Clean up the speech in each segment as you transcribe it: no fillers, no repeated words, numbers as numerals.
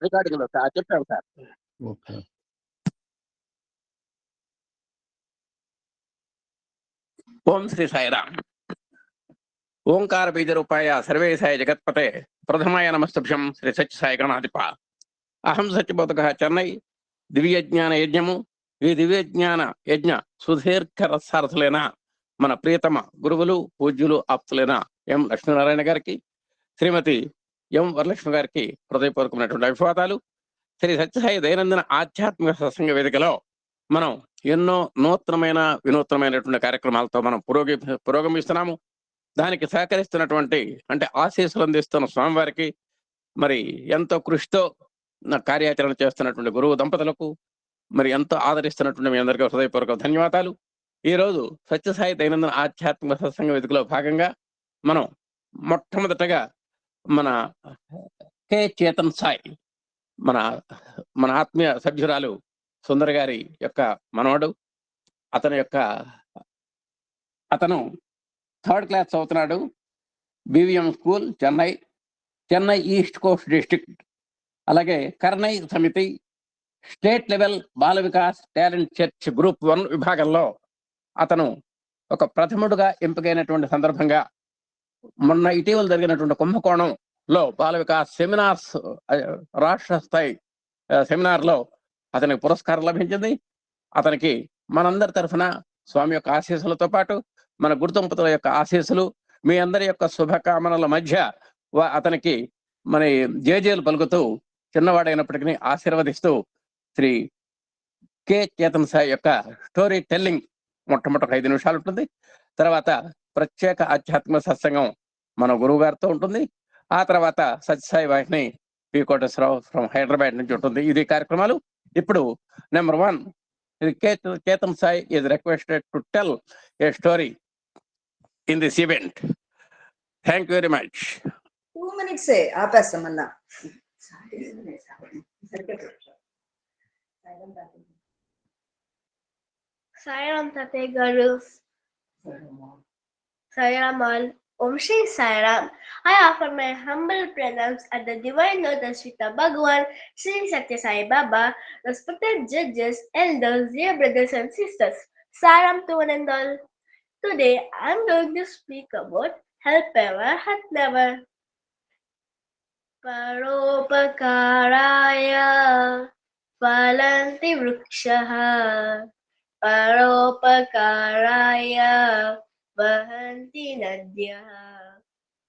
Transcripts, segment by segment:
Recording లో sir చెప్పాము sir. Okay. ఓం శ్రీ సాయిరామ్. ఓంకార బీజ రూపాయ సర్వేశాయ జగత్పతే ప్రథమాయ నమస్తభ్యం శ్రీ సత్య సాయి గణాధిప. అహం సత్యబోధక చెన్నై దివ్యజ్ఞాన యజ్ఞము. ఈ దివ్యజ్ఞాన యజ్ఞ సుదీర్ఘ రసార్థులైన మన ప్రియతమ గురువులు పూజ్యులు ఆప్తులైన ఎం లక్ష్మీనారాయణ గారికి, శ్రీమతి ఎం వరలక్ష్మి గారికి హృదయపూర్వకమైనటువంటి అభివాదాలు. శ్రీ సత్యసాయి దైనందిన ఆధ్యాత్మిక సత్సంగ వేదికలో మనం ఎన్నో నూతనమైన వినూత్నమైనటువంటి కార్యక్రమాలతో మనం పురోగమిస్తున్నాము. దానికి సహకరిస్తున్నటువంటి అంటే ఆశీస్సులు అందిస్తున్న స్వామివారికి, మరి ఎంతో కృషితో కార్యాచరణ చేస్తున్నటువంటి గురువు దంపతులకు, మరి ఎంతో ఆదరిస్తున్నటువంటి మీ అందరికీ హృదయపూర్వక ధన్యవాదాలు. ఈరోజు సత్యసాయి దైనందిన ఆధ్యాత్మిక సత్సంగ వేదికలో భాగంగా మనం మొట్టమొదటగా మన కే చేతన్ సాయి, మన ఆత్మీయ సభ్యురాలు సుందర్ గారి యొక్క మనవడు. అతను 3rd క్లాస్ చదువుతున్నాడు. BVM school Chennai east Coast district. అలాగే కర్నై సమితి state level Bala Vikas talent church group 1 విభాగంలో అతను ఒక ప్రథముడుగా ఎంపికైనటువంటి సందర్భంగా మొన్న ఇటీవల జరిగినటువంటి కుంభకోణంలో బాల వికాస్ సెమినార్స్ రాష్ట్ర స్థాయి సెమినార్లో అతనికి పురస్కారం లభించింది. అతనికి మనందరి తరఫున స్వామి యొక్క ఆశీస్సులతో పాటు మన గురుదంపతుల యొక్క ఆశీస్సులు, మీ అందరి యొక్క శుభకామనల మధ్య అతనికి మన జేజేలు పలుకుతూ చిన్నవాడైనప్పటికీ ఆశీర్వదిస్తూ శ్రీ కె చేతన్ సాయి యొక్క స్టోరీ టెల్లింగ్ మొట్టమొదటి 5 నిమిషాలు ఉంటుంది. తర్వాత ప్రత్యేక ఆధ్యాత్మిక సత్సంగం మన గురువు గారితో ఉంటుంది. ఆ తర్వాత సత్యసాయి వాహిని పి కోటేశ్వరరావు ఫ్రమ్ హైదరాబాద్ నుంచి ఉంటుంది. ఇది కార్యక్రమాలు. ఇప్పుడు number 1, Ketan Sai is requested to tell a story in this event. Thank you very much. 2 minutes ఆపేస్తామన్నా. Sairam Tate Garu. Sairam all. Om Shri Sairam. I offer my humble pranams at the divine lotus feet of Bhagwan Sri Satya Sai Baba, respected judges, elders, dear brothers and sisters. Sairam to one and all. Today I am going to speak about help ever, help never. Paropakaraya Phalanti Vrikshaha Paropakaraya Vahanti Nadyah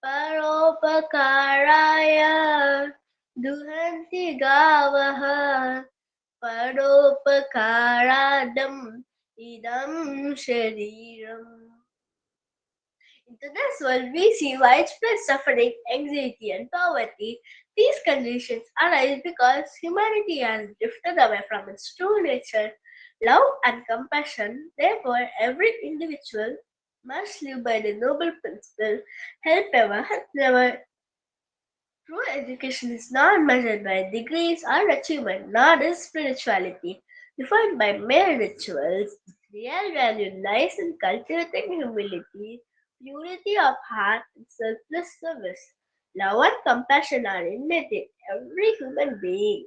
Paropakaraya Duhanti Gavaha Paropakaradam Idam Shariram. In today's world, we see widespread suffering, anxiety, and poverty. These conditions arise because humanity has drifted away from its true nature, love and compassion. Therefore, every individual must live by the noble principle, help ever, help never. True education is not measured by degrees or achievement, nor is spirituality defined by mere rituals. Real value lies in cultivating humility, purity of heart, and selfless service. Love and compassion are innate in every human being.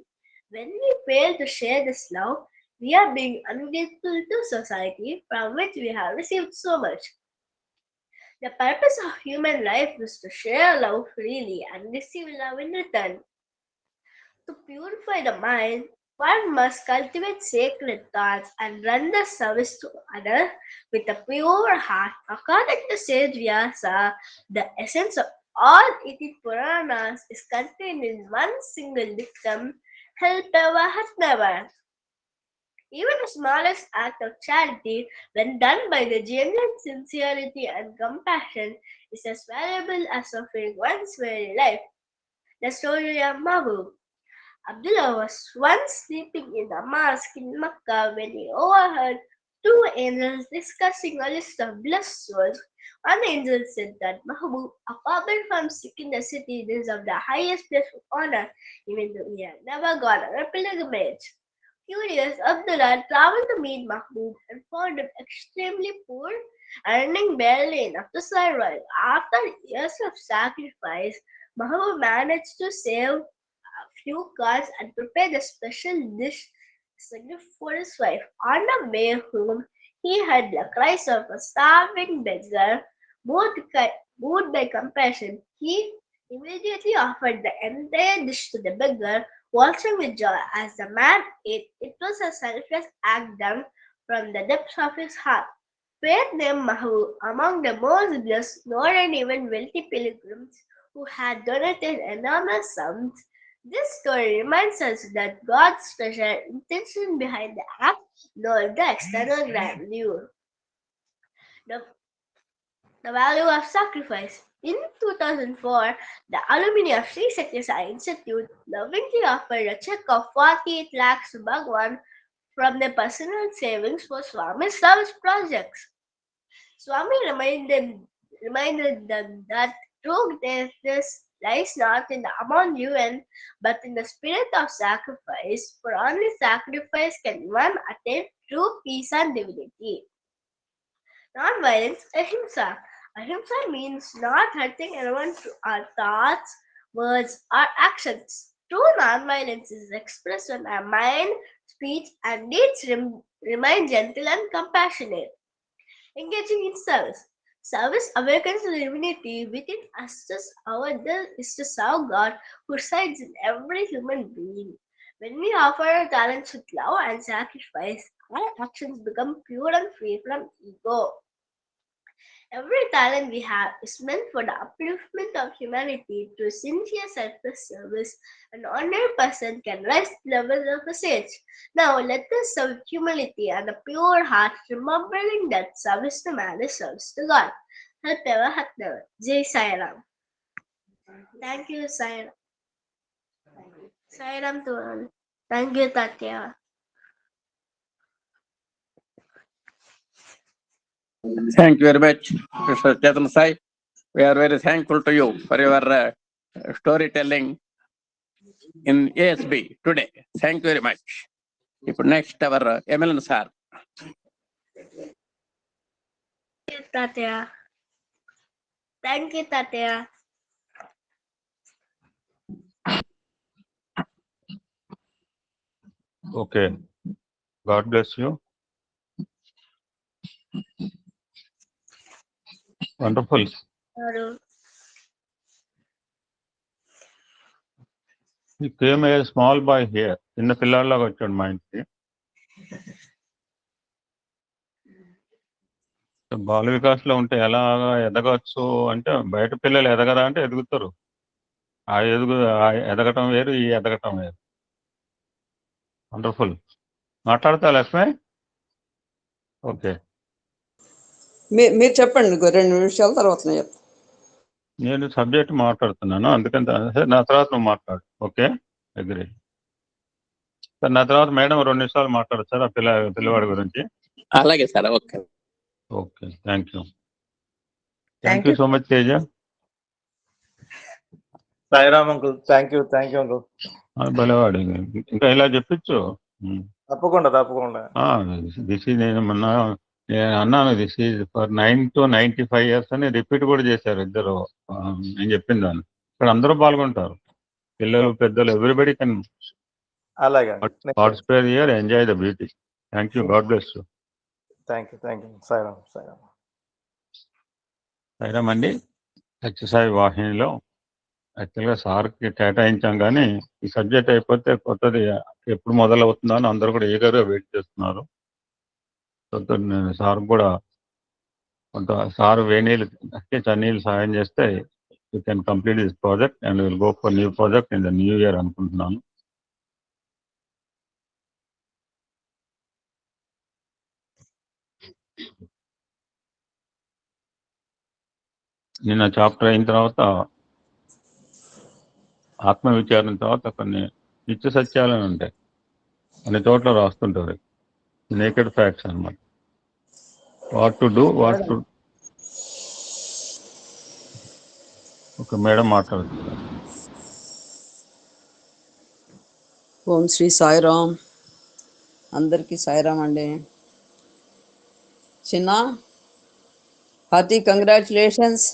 When we fail to share this love, we are being ungrateful to society from which we have received so much. The purpose of human life is to share love freely and receive love in return. To purify the mind, one must cultivate sacred thoughts and render service to others with a pure heart. According to Sage Vyasa, the essence of all 18 Puranas is contained in one single dictum, help ever, help never. Even the smallest act of charity, when done by the genuine sincerity and compassion, is as valuable as offering one's very life. The story of Mahbub. Abdullah was once sleeping in a mosque in Makkah when he overheard 2 angels discussing a list of blessed souls. One angel said that Mahbub, a pauper from sick in the city, deserved the highest place of honor, even though he had never gone on a pilgrimage. Curious, Abdullah traveled to meet Mahbub and found him extremely poor, earning barely enough to survive. After years of sacrifice, Mahavu managed to save a few cards and prepare the special dish for his wife. On the way home, he heard the cries of a starving beggar. Moved by compassion, he immediately offered the entire dish to the beggar, watching with joy as the man ate. It was a selfless act done from the depths of his heart. Faith named Mahu among the most blessed, known and even wealthy pilgrims who had donated enormous sums. This story reminds us that God's special intention behind the act, not the external grandeur. The, the value of sacrifice. In 2004, the alumni of Sri Satya Sai Institute lovingly offered a check of 48 lakhs to Bhagwan from their personal savings for Swami's service projects. Swami reminded them that true greatness lies not in the amount given, but in the spirit of sacrifice, for only sacrifice can one attain true peace and divinity. Non-violence, ahimsa. Ahimsa means not hurting anyone through our thoughts, words, or actions. True non-violence is expressed when our mind, speech, and deeds remain gentle and compassionate. Engaging in service. Service awakens the divinity within us. Our will is to serve God who resides in every human being. When we offer our talents with love and sacrifice, our actions become pure and free from ego. Every talent we have is meant for the upliftment of humanity through sincere selfless service. An ordinary person can rise to the level of a sage. Now let us serve with humility and a pure heart, remembering that service to man is service to God. Help ever, help never. Jai Sai Ram. Thank you, Sai Ram. Sai Ram to all. Thank you, Tatya. Thank you very much, Mr. Chetan Sai. We are very thankful to you for your storytelling in ASB today. Thank you very much. ఇప్పుడు next our MLA sir. Tatya. Thank you, Tatya. Okay. God bless you. Wonderful. He came a small boy here. చిన్న పిల్లాడిలాగా వచ్చాడు మా ఇంటికి. బాల వికాస్ లో ఉంటే ఎలా ఎదగచ్చు అంటే బయట పిల్లలు ఎదగరా అంటే ఎదుగుతారు. ఆ ఎదగటం వేరు, ఈ ఎదగటం వేరు. వండర్ఫుల్. మాట్లాడతా లక్ష్మి? ఓకే, మీరు చెప్పండి, 2 నిమిషాల తర్వాత నేను సబ్జెక్ట్ మాట్లాడుతున్నాను, అందుకని నా తర్వాత నువ్వు మాట్లాడు. Okay, agree. సార్ నా తర్వాత మేడం 2 నిమిషాలు మాట్లాడచ్చు సార్ ఆ పిల్లవాడి గురించి. అలాగే sir. Okay okay, thank you so much Teja. Sairam uncle, thank you uncle. భలేవాడు, ఇంకా ఇలా చెప్పించు. తప్పకుండా. దిస్ ఈజ్ నేను అన్నాను, this is for 9 to 95 years అని రిపీట్ కూడా చేశారు ఇద్దరు. నేను చెప్పిన దాన్ని ఇక్కడ అందరూ పాల్గొంటారు, పిల్లలు పెద్దలు, everybody can participate here, enjoy the beauty. Thank you, God bless you. Thank you. Sairam అండి. సత్యసాయి వాహినిలో యాక్చువల్గా సార్కి కేటాయించాం, కానీ ఈ సబ్జెక్ట్ అయిపోతే కొత్తది ఎప్పుడు మొదలవుతుందో అని అందరూ కూడా ఈగర్గా వెయిట్ చేస్తున్నారు. నేను సార్ కూడా కొంత సార్ వేణీళ్ళు చన్నీళ్ళు సాయం చేస్తే you can complete this project and will go for new project in the new year అనుకుంటున్నాను. నిన్న చాప్టర్ అయిన తర్వాత ఆత్మవిచారణ తర్వాత కొన్ని నిత్య సత్యాలని ఉంటాయి, అన్ని చోట్ల రాస్తుంటారు. నేకెడ్ ఫ్యాక్ట్స్ అన్నమాట. What to do. ఒక మేడం మాట్లాడుతున్నారు. ఓం శ్రీ సాయిరామ్. అందరికీ సాయిరామ్ అండి. చిన్న hearty congratulations.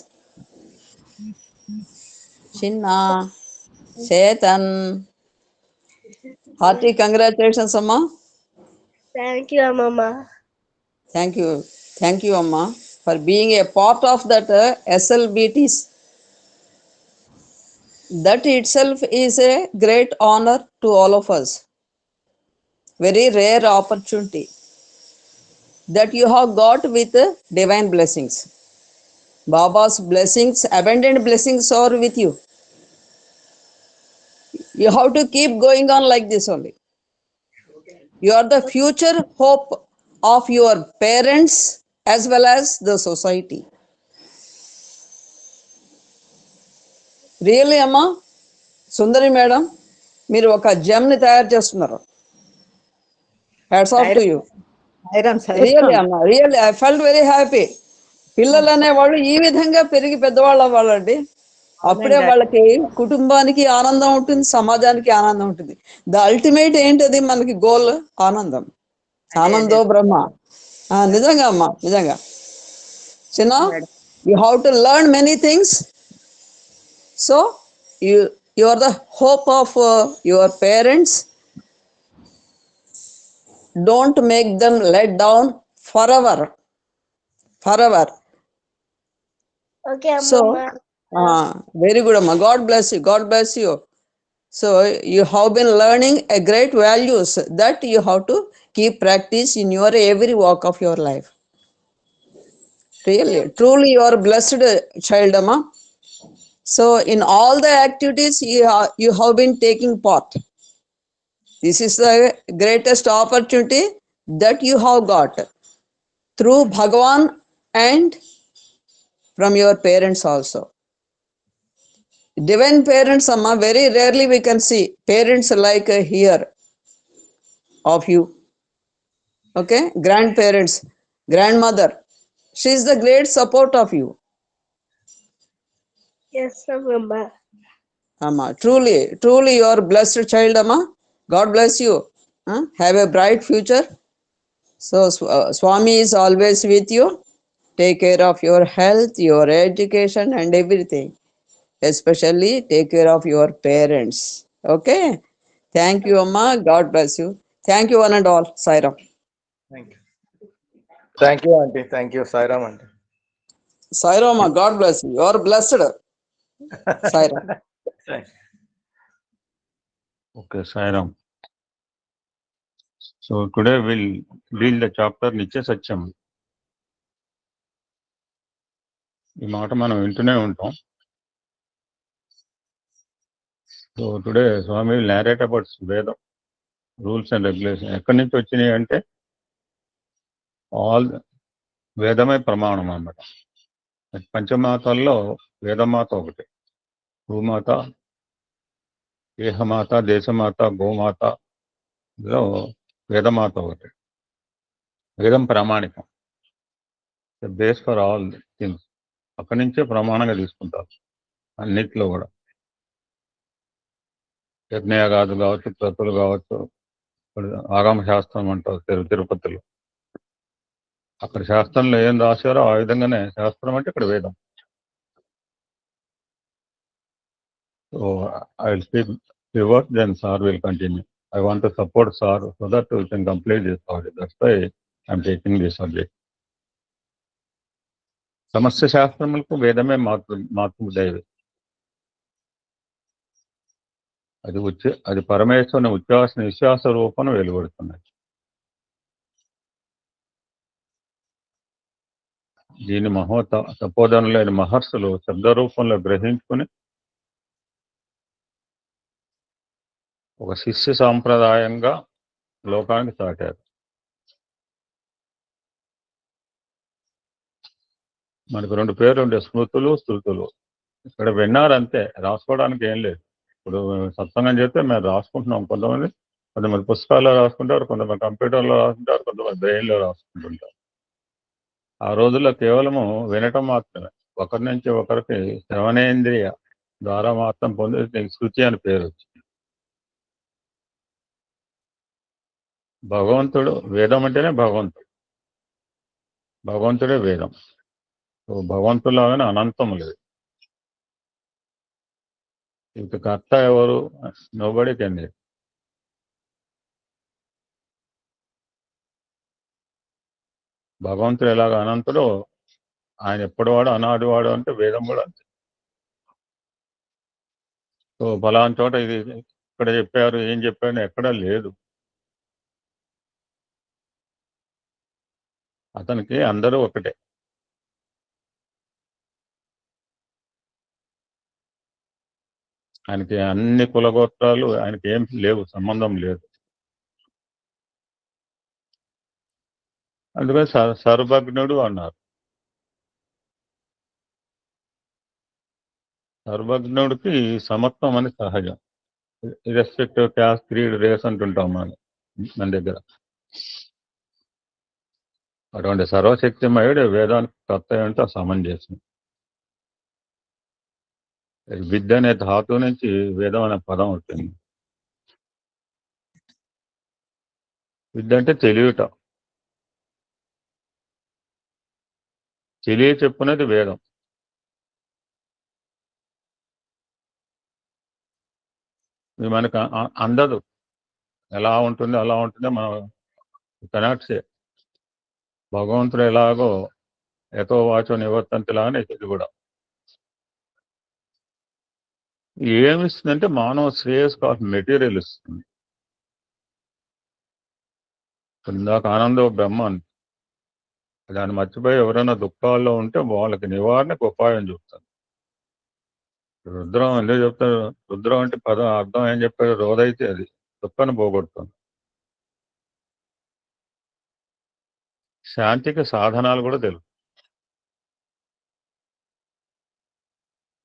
Chinna, Chetan. Hearty congratulations, Amma. Thank you, Amma. Thank you. Thank you, Amma, for being a part of that SLBTs. That itself is a great honor to all of us. Very rare opportunity that you have got with divine blessings. Baba's blessings, abundant blessings are with you. You have to keep going on like this only. You are the future hope of your parents as well as the society. Really, Amma, Sundari madam, మీరు ఒక జెమ్ని తయారు చేస్తున్నారు. Hats off to you. Really అమ్మా, really I felt very happy. పిల్లలు అనేవాళ్ళు ఈ విధంగా పెరిగి పెద్దవాళ్ళు అవ్వాలండి. అప్పుడే వాళ్ళకి కుటుంబానికి ఆనందం ఉంటుంది, సమాజానికి ఆనందం ఉంటుంది. ద అల్టిమేట్ ఏంటది మనకి గోల్? ఆనందం. ఆనందో బ్రహ్మ. నిజంగా అమ్మా, నిజంగా. చిన్న you have to learn many things. So you are the hope of your parents. Don't make them let down forever. Okay, So Amma. very good, Amma. God bless you. God bless you. So you have been learning a great values that you have to keep practice in your every walk of your life. Really, truly you are blessed child, Amma. So in all the activities you have been taking part. This is the greatest opportunity that you have got through Bhagavan and from your parents also. Divine parents, Amma, very rarely we can see parents like here of you. Okay, grandparents, grandmother, she is the great support of you. Yes, Amma. Amma, truly you are blessed child, Amma. God bless you. Have a bright future. So Swami is always with you. Take care of your health, your education and everything. Especially take care of your parents. Okay. Thank you, Amma. God bless you. Thank you one and all. Sairam. Thank you, aunty. Thank you, Sairam aunty. Sairam, Amma. God bless you. You are blessed. Sairam. Thank you. Okay, Sairam. So today we'll deal the chapter Nitya Satyam. ఈ మాట మనం వింటూనే ఉంటాం. So today Swami will narrate about వేదం rules and regulation. ఎక్కడి నుంచి వచ్చినాయి అంటే ఆల్ వేదమే ప్రమాణం అన్నమాట. పంచమాతల్లో వేదమాత ఒకటి, భూమాత, దేహమాత, దేశమాత, గోమాత, ఇందులో వేదమాత ఒకటి. వేదం ప్రామాణికం, బేస్ ఫర్ ఆల్ థింగ్స్. అక్కడి నుంచే ప్రమాణంగా తీసుకుంటారు అన్నిట్లో కూడా. యజ్ఞయాగాదులు కావచ్చు, క్రతులు కావచ్చు, ఆగమ శాస్త్రం అంటారు తిరుపతిలో. అక్కడ శాస్త్రంలో ఏం రాశారో ఆ విధంగానే శాస్త్రం అంటే ఇక్కడ వేదం. So I will speak reverse, then sir will continue. I want to support Sir so that we can complete this project. That's why I'm taking this subject. సమస్త శాస్త్రములకు వేదమే మాతృ దైవం. అది పరమేశ్వరుని ఉచ్ఛ్వాస నిశ్వాస రూపం వెలువడుతున్నది. దీని తపోధనులైన మహర్షులు శబ్ద రూపంలో గ్రహించుకుని ఒక శిష్య సాంప్రదాయంగా లోకానికి చాటారు. మనకు రెండు పేర్లు ఉండే, స్మృతులు, శృతులు. ఇక్కడ విన్నారంతే, రాసుకోవడానికి ఏం లేదు. ఇప్పుడు సత్సంగం చేస్తే మేము రాసుకుంటున్నాం. కొంతమంది పుస్తకాల్లో రాసుకుంటారు, కొంతమంది కంప్యూటర్లో రాసుకుంటారు, కొంతమంది బ్రెయిన్లో రాసుకుంటుంటారు. ఆ రోజుల్లో కేవలము వినటం మాత్రమే. ఒకరి నుంచి ఒకరికి శ్రవణేంద్రియ ద్వారా మాత్రం పొంది శృతి అని పేరు వచ్చింది. భగవంతుడు, వేదం అంటేనే భగవంతుడే వేదం. సో భగవంతులాగానే అనంతం లేదు. ఇక కర్త ఎవరు? Nobody can. భగవంతుడు ఎలాగ అనంతుడో ఆయన ఎప్పటివాడు అనాదివాడు అంటే వేదం కూడా అంతే. సో ఫలానా చోట ఇది ఇక్కడ చెప్పారు, ఏం చెప్పారు ఎక్కడా లేదు. అతనికి అందరూ ఒకటే. ఆయనకి అన్ని కులగోత్రాలు ఆయనకి ఏం లేవు, సంబంధం లేదు. అందుకని సర్వజ్ఞుడు అన్నారు. సర్వజ్ఞుడికి సమత్వం అని సహజం. ఇర్రెస్పెక్టివ్ క్యాస్ట్, క్రీడ్, రేస్ అంటుంటాం మన దగ్గర. అటువంటి సర్వశక్తిమయుడు వేదానికి కర్త అంటే సమంజసం. విద్య అనే ధాతు నుంచి వేదం అనే పదం వచ్చింది. విద్య అంటే తెలియట, తెలియ చెప్పున్నది వేదం. ఇది మనకు అందదు, ఎలా ఉంటుంది అలా ఉంటుందో మనం కెనాట్ సే. భగవంతుడు ఎలాగో ఎతో వాచో నివర్తంతిలానే ఇది కూడా. ఏమిస్తుందంటే మానవ శ్రేయస్ కాదు, మెటీరియల్ ఇస్తుంది. ఇందాక ఆనందో బ్రహ్మ అని, దాన్ని మర్చిపోయి ఎవరైనా దుఃఖాల్లో ఉంటే వాళ్ళకి నివారణకు ఉపాయం చూపుతారు. రుద్రం ఎందుకు చెప్తారు? రుద్రం అంటే పదం అర్థం ఏం చెప్పాడు? రోదైతే అది దుఃఖాన్ని పోగొడుతుంది. శాంతికి సాధనాలు కూడా తెలుసు.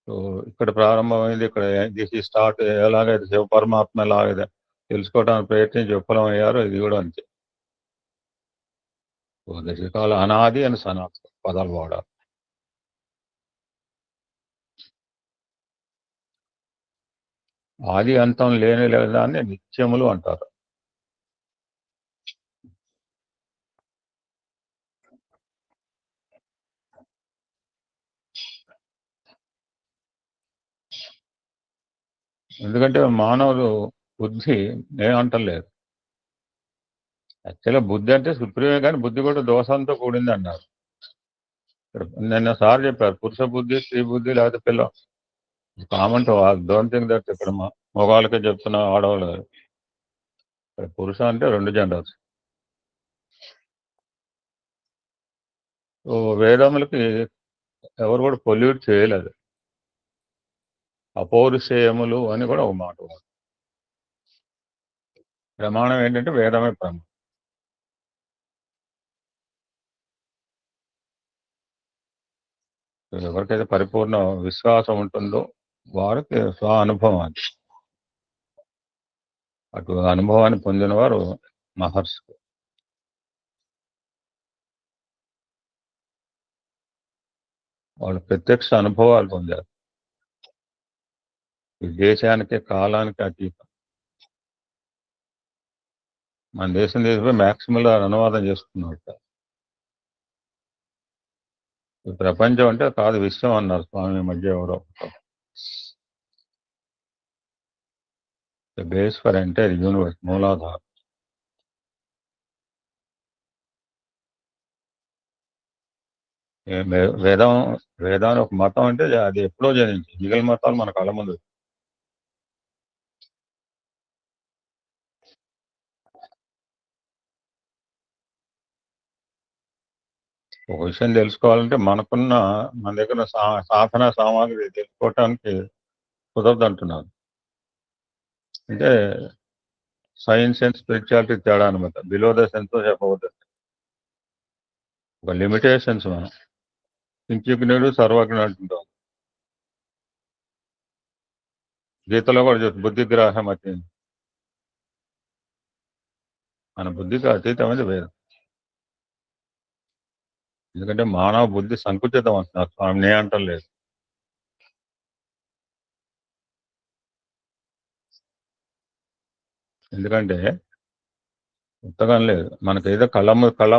సో ఇక్కడ ప్రారంభమైంది, ఇక్కడ దిస్ ఈ స్టార్ట్. ఎలాగైతే శివ పరమాత్మ ఎలాగైతే తెలుసుకోవడానికి ప్రయత్నించి విఫలం అయ్యారో ఇది కూడా అంతే. దశకాల అనాది అని సనాతన పదాలు వాడాలి. ఆది అంతం లేని లేదాన్ని నిత్యములు అంటారు. ఎందుకంటే మానవుడు బుద్ధి నేనంటలేదు. యాక్చువల్గా బుద్ధి అంటే సుప్రీమే, కానీ బుద్ధి కూడా దోషంతో కూడింది అన్నారు. నిన్న సార్ చెప్పారు పురుష బుద్ధి, స్త్రీ బుద్ధి, లేకపోతే పిల్ల common to all. Don't think that ఇక్కడ మగవాళ్ళకే చెప్తున్నా, ఆడవాళ్ళు. పురుష అంటే 2 జెండర్స్. సో వేదములకి ఎవరు కూడా పొల్యూట్ చేయలేదు. అపౌరుషేయములు అని కూడా ఒక మాట. ప్రమాణం ఏంటంటే వేదమే ప్రమాణం. ఎవరికైతే పరిపూర్ణ విశ్వాసం ఉంటుందో వారికి స్వ అనుభవం అది. అటు అనుభవాన్ని పొందిన వారు మహర్షి. వాళ్ళు ప్రత్యక్ష అనుభవాలు పొందారు. ఈ దేశానికి కాలానికి అతీతం. మన దేశం తీసుకుపోయి మ్యాక్సిమల్ అనువాదం చేసుకున్నారు. ఈ ప్రపంచం అంటే కాదు విశ్వం అన్నారు స్వామి మధ్య ఎవరో. బేస్ ఫర్ ఎంటైర్ యూనివర్స్, మూలాధారం. వేదాన్ని ఒక మతం అంటే అది ఎప్పుడో జనించి, మిగిలిన మతాలు మన కళ్ళ ముందు. ఒక విషయం తెలుసుకోవాలంటే మన దగ్గర సాధన సామాగ్రి తెలుసుకోవటానికి కుదరదు అంటున్నారు. అంటే సైన్స్ అండ్ స్పిరిచువాలిటీ తేడా అనమాట. బిలో ద సెన్స్ చెప్పవద్దు. ఒక లిమిటేషన్స్ మనం. కించిజ్ఞుడు సర్వజ్ఞుడు అంటుంటాం. గీతలో కూడా చెప్తుంది బుద్ధిగ్రాహం అతి. మన బుద్ధికి అతీతమైనది వేదం. ఎందుకంటే మానవ బుద్ధి సంకుచితం అంటున్నారు స్వామి, నే అంటలేదు. ఎందుకంటే ఉత్తగం లేదు. మనకు ఏదో కళ్ళ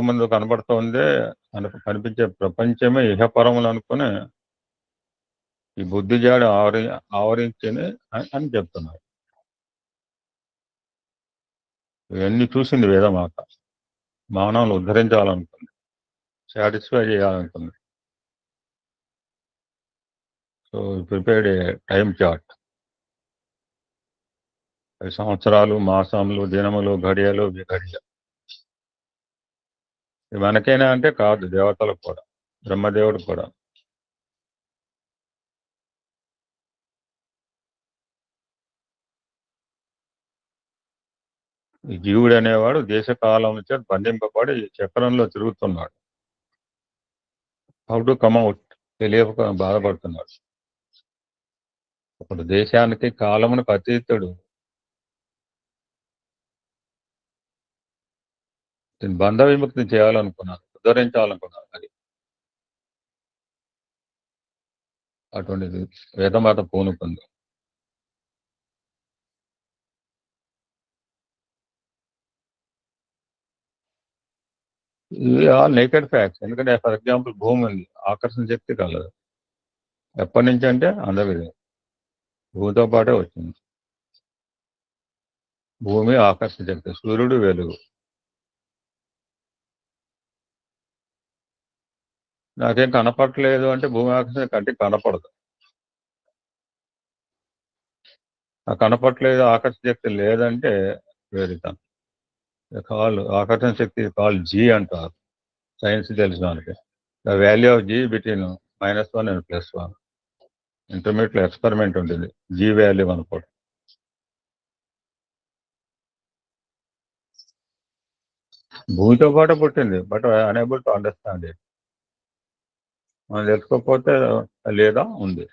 ముందు కనబడుతోందే, మనకు కనిపించే ప్రపంచమే ఇహపరములు అనుకుని ఈ బుద్ధి జాడ ఆవరించింది అని చెప్తున్నారు. ఇవన్నీ చూసింది వేదమాత. మానవులు ఉద్ధరించాలనుకుంది, సాటిస్ఫై చేయాలనుకుంది. So prepared a time chart. 10 సంవత్సరాలు, మాసములు, దినములు, ఘడియలు, విఘడియ. ఇది మనకైనా అంటే కాదు, దేవతలకు కూడా, బ్రహ్మదేవుడికి కూడా. ఈ జీవుడు అనేవాడు దేశకాలం చేత బంధింపబడి చక్రంలో తిరుగుతున్నాడు. హౌ టు కమ్ అవుట్ తెలియక బాధపడుతున్నాడు. ఇప్పుడు దేశానికి కాలమునకు అతీతుడు. దీన్ని బంధ విముక్తి చేయాలనుకున్నాను, ఉద్ధరించాలనుకున్నాను. అది అటువంటిది వేదమాత పూనుకుంది. ఇవి ఆల్ నేకెడ్ ఫ్యాక్ట్స్. ఎందుకంటే ఫర్ ఎగ్జాంపుల్ భూమి ఉంది, ఆకర్షణ శక్తి కలదు. ఎప్పటి నుంచి అంటే అందరిది భూమితో పాటే వచ్చింది. భూమి ఆకర్షణ శక్తి, సూర్యుడు వెలుగు. నాకేం కనపడలేదు అంటే భూమి ఆకర్షణ కంటికి కనపడదు. ఆ కనపడలేదు ఆకర్షణ శక్తి లేదంటే వేరితం. కాల్ ఆకర్షణ శక్తి కాల్ జీ అంటారు, సైన్స్ తెలిసిన వాళ్ళకి. The value of G between -1 and +1. Intermediate లో ఎక్స్పెరిమెంట్ ఉంటుంది, జీ వాల్యూ అనుకోండి. భూమితో పాటు పుట్టింది, but unable to understand it. మనం తెలుసుకోకపోతే లేదా ఉంది.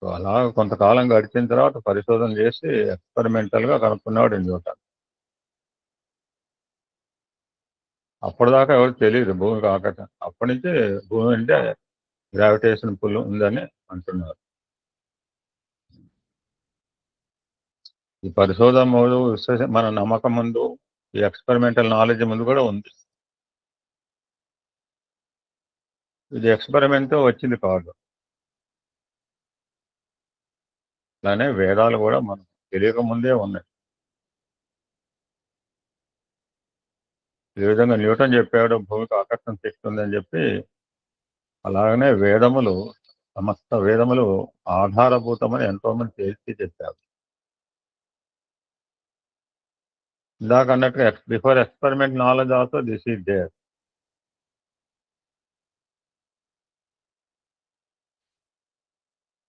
సో అలా కొంతకాలం గడిచిన తర్వాత పరిశోధన చేసి ఎక్స్పెరిమెంటల్ గా కనుక్కున్నాడు న్యూటన్. అప్పటిదాకా ఎవరు తెలియదు భూమికి ఆకర్షణ. అప్పటి నుంచి భూమి అంటే గ్రావిటేషన్ పుల్ ఉందని అంటున్నారు. ఈ పరిశోధన ముందు మన నమ్మకం ముందు, ఈ ఎక్స్పెరిమెంటల్ నాలెడ్జ్ ముందు కూడా ఉంది. ఇది ఎక్స్పెరిమెంట్ వచ్చింది కాదు. అలానే వేదాలు కూడా మనం తెలియక ముందే ఉన్నాయి. ఈ విధంగా న్యూటన్ చెప్పాడు భూమికి ఆకర్షణ శక్తి ఉందని చెప్పి, అలాగనే వేదములు, సమస్త వేదములు ఆధారభూతమని ఎంతో మంది తేల్చి చెప్పారు. ఇందాక అన్నట్టుగా before experiment knowledge also this is there.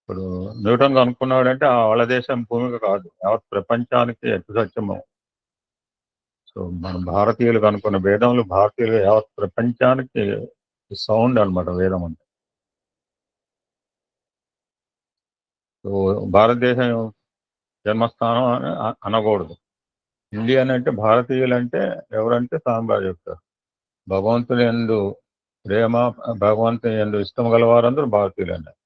ఇప్పుడు న్యూటన్ అనుకున్నాడంటే వాళ్ళ దేశం భూమికి కాదు, యావత్ ప్రపంచానికి ఎత్తు సత్యము. సో మన భారతీయులు కనుక్కున్న వేదములు, భారతీయులు యావత్ ప్రపంచానికి సౌండ్ అనమాట వేదం అంటే. సో భారతదేశం జన్మస్థానం అని అనకూడదు. ఇండియన్ అంటే భారతీయులు అంటే ఎవరంటే సాంబార్ చెప్తారు. భగవంతుని యందు ప్రేమ, భగవంతుని యందు ఇష్టం గలవారందరూ భారతీయులు అన్నారు.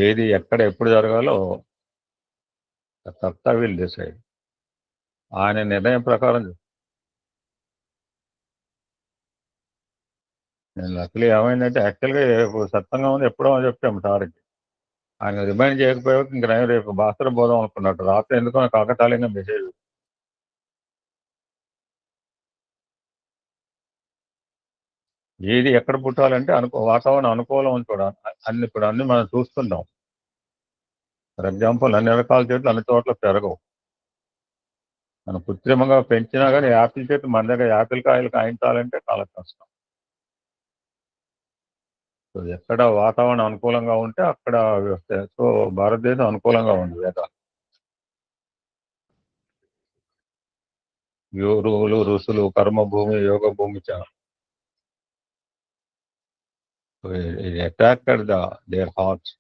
ఏది ఎక్కడ ఎప్పుడు జరగాలో కర్త విల్ డిసైడ్. ఆయన నిర్ణయం ప్రకారం నేను లక్లీ ఏమైందంటే యాక్చువల్గా సత్తంగా ఉంది ఎప్పుడో చెప్పాము సార్కి. ఆయన రిమైండ్ చేయకపోయాక ఇంక నేను రేపు భాస్కర బోధం అనుకున్నట్టు రాత్రి ఎందుకో కాకతాళీయంగా మెసేజ్. ఏది ఎక్కడ పుట్టాలంటే వాతావరణం అనుకూలం కూడా ఇప్పుడు అన్ని మనం చూస్తున్నాం. ఫర్ ఎగ్జాంపుల్ అన్ని రకాల చెట్లు అన్ని చోట్ల పెరగవు. మనం కృత్రిమంగా పెంచినా కానీ యాపిల్ చెట్లు మన దగ్గర యాపిల్ కాయలు కాయించాలంటే చాలా కష్టం. సో ఎక్కడ వాతావరణం అనుకూలంగా ఉంటే అక్కడ వస్తాయి. సో భారతదేశం అనుకూలంగా ఉంది వేదాలు. గురువులు, ఋషులు, కర్మభూమి, యోగ భూమి అట్రాక్టెడ్ దేర్ హార్ట్స్.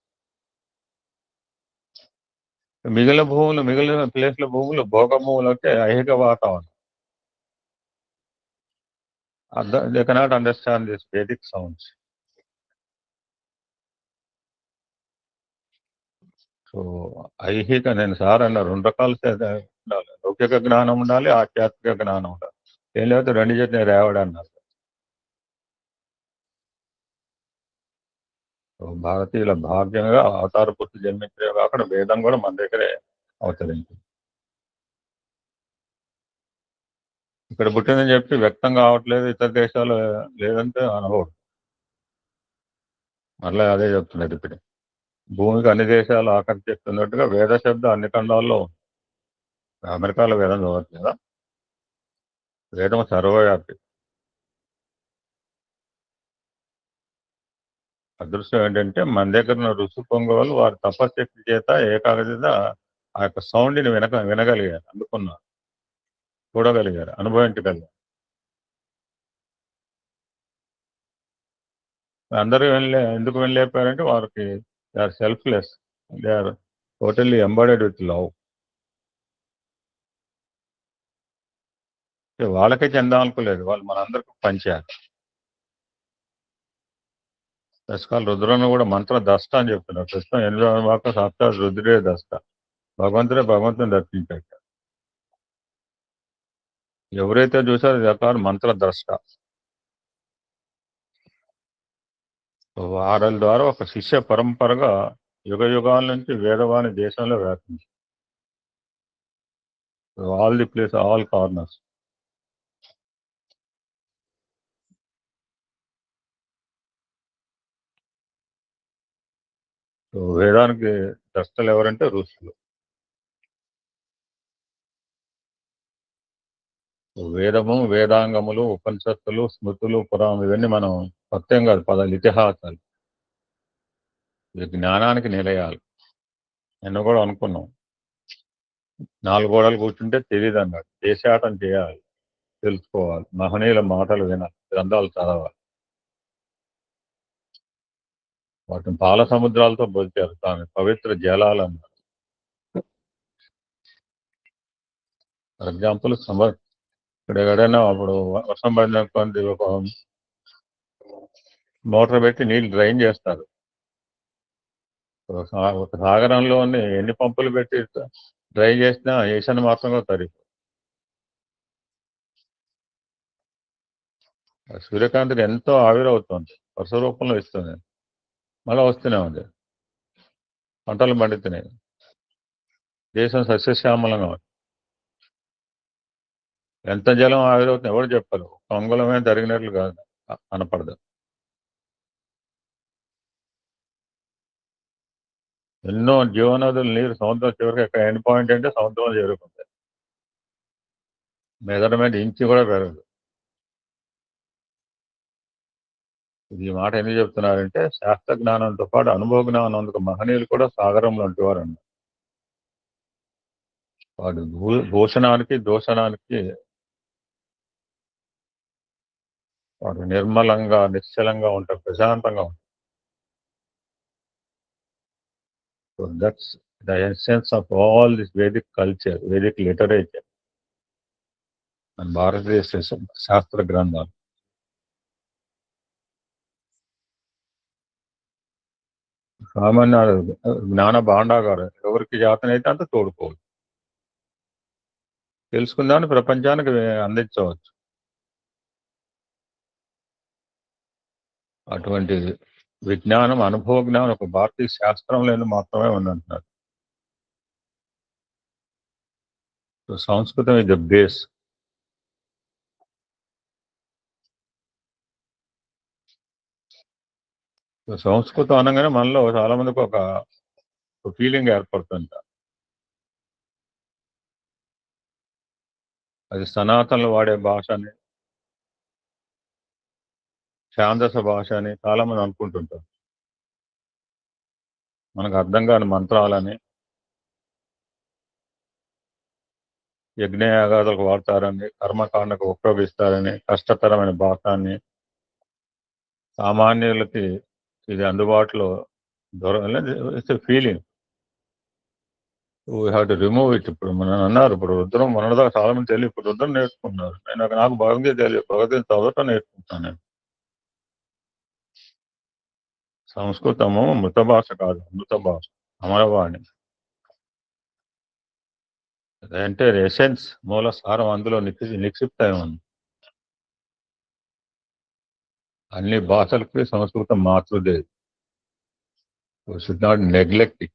మిగిలిన భూములు, మిగిలిన ప్లేస్ల భూములు భోగ భూములు అంటే ఐహిక వాతావరణం. They cannot understand this Vedic sounds. So ఐహిక, నేను సార్ అన్న 2 రకాల ఉండాలి. లౌకిక జ్ఞానం ఉండాలి, ఆధ్యాత్మిక జ్ఞానం ఉండాలి. ఏం లేకపోతే రెండు చేతిని రేవడు అన్నారు. భారతీయుల భాగ్యంగా అవతార పురుషులు జన్మించే కాకుండా వేదం కూడా మన దగ్గరే అవతరించింది. ఇక్కడ పుట్టిందని చెప్పి వ్యక్తం కావట్లేదు, ఇతర దేశాలు లేదంటే అనకూడదు. మళ్ళీ అదే చెప్తున్నారు ఇప్పుడు. భూమికి అన్ని దేశాలు ఆకర్షిస్తున్నట్టుగా వేద శబ్దం అన్ని ఖండాల్లో ఉంది. అమెరికాలో వేదం చదవట్లేదా? వేదం సర్వవ్యాపి. అదృష్టం ఏంటంటే మన దగ్గర ఉన్న ఋషి పొంగవాళ్ళు వారి తపశక్తి చేత ఏకాగ్రత ఆ యొక్క సౌండ్ని వినగలిగారు, అందుకున్నారు, చూడగలిగారు, అనుభవించగలిగారు. అందరూ ఎందుకు వెళ్ళలేపారంటే వారికి they are selfless, they are totally embedded with love. వాళ్ళకే చెందాలనుకోలేదు, వాళ్ళు మనందరికీ పంచారు. దశకాలు రుద్రను కూడా మంత్ర దష్ట అని చెప్తున్నారు. ప్రస్తుతం 8వ వాక సాక్షాత్ రుద్రే దష్ట, భగవంతుని దర్శించారు. ఎవరైతే చూసారో చెప్పారు మంత్ర ద్రష్ట. వారల ద్వారా ఒక శిష్య పరంపరగా యుగ యుగాల నుంచి వేదవాణి దేశంలో వ్యాపించింది. All the place, all corners. వేదానికి ద్రష్టలు ఎవరంటే ఋషులు. వేదము, వేదాంగములు, ఉపనిషత్తులు, స్మృతులు, పురాణాలు ఇవన్నీ మనం సత్యం కాదు, పదాలు, ఇతిహాసాలు. ఇది జ్ఞానానికి నిలయాలు. నిన్న కూడా అనుకున్నాం, 4 గోడలు కూర్చుంటే తెలియదు అన్నాడు. దేశాటం చేయాలి, తెలుసుకోవాలి, మహనీయుల మాటలు వినాలి, గ్రంథాలు చదవాలి. వాటిని పాల సముద్రాలతో పోల్చారు తాను, పవిత్ర జలాలు అన్నారు. ఫర్ ఎగ్జాంపుల్ ఇక్కడ ఎక్కడైనా అప్పుడు వర్షం పడినటువంటి ఒక మోటార్ పెట్టి నీళ్ళు డ్రైన్ చేస్తారు. ఒక సాగరంలోని ఎన్ని పంపులు పెట్టి డ్రై చేసినా ఈశాన్య మాత్రం కూడా తరి. సూర్యకాంతికి ఎంతో ఆవిరవుతుంది, వర్ష రూపంలో ఇస్తుంది, మళ్ళీ వస్తూనే ఉంది, పంటలు పండుతున్నాయి, దేశం సస్యశ్యామలంగా ఉంది. ఎంత జలం ఆవిరవుతుంది ఎవరు చెప్పరు, అంగుళమే జరిగినట్లు కాదు, కనపడదు. ఎన్నో జీవనదులు నీరు సముద్రం చివరికి ఎక్కడ ఎండ్ పాయింట్ అంటే సముద్రంలో చేరుకుంటాయి. మెజర్మెంట్ ఇంచి కూడా పెరగదు. ఇది ఈ మాట ఎందుకు చెప్తున్నారంటే శాస్త్ర జ్ఞానంతో పాటు అనుభవ జ్ఞానం అందుకు మహనీయులు కూడా సాగరంలో అంటేవారు అన్న. వాడు భూషణానికి దోషణానికి వాడు నిర్మలంగా నిశ్చలంగా ఉంటారు, ప్రశాంతంగా ఉంటారు. So that's the essence of all this Vedic culture, Vedic literature and భారతదేశ శాస్త్ర గ్రంథాలు. సామాన్య జ్ఞాన భాండాగారు ఎవరికి జాతనైతే అంత తోడుకోవచ్చు, తెలుసుకుందామని ప్రపంచానికి అందించవచ్చు. అటువంటి విజ్ఞానం, అనుభవ జ్ఞానం ఒక భారతీయ శాస్త్రంలో మాత్రమే ఉందంటున్నారు. సో సంస్కృతం ఇస్ ద బేస్. సంస్కృతం అనగానే మనలో చాలా మందికి ఒక ఫీలింగ్ ఏర్పడుతుంది. అది సనాతనలు వాడే భాష అని, ఛాందస భాష అని చాలా మంది అనుకుంటుంటారు. మనకు అర్థం కాని మంత్రాలని, యజ్ఞయాగాదులకు వాడతారని, కర్మకాండకు ఉపయోగిస్తారని, కష్టతరమైన భాషాన్ని సామాన్యులకి ఇది అందుబాటులో it's feeling. We have to remove it. ఇప్పుడు మనం అన్నారు, ఇప్పుడు రుద్రం మనదాకా చాలా మంది తెలియదు, ఇప్పుడు రుద్రం నేర్చుకుంటున్నారు. నాకు భగవద్గీత తెలియదు, భగవద్గీత చదవటం నేర్చుకుంటాను నేను. సంస్కృతము మృత భాష కాదు, అమృత భాష, అమరవాణి. అంటే ఎసెన్స్, మూల సారం అందులో నిక్షిప్తమై ఉంది. అన్ని భాషలకి సంస్కృతం మాతృదేవి. Should not neglect it.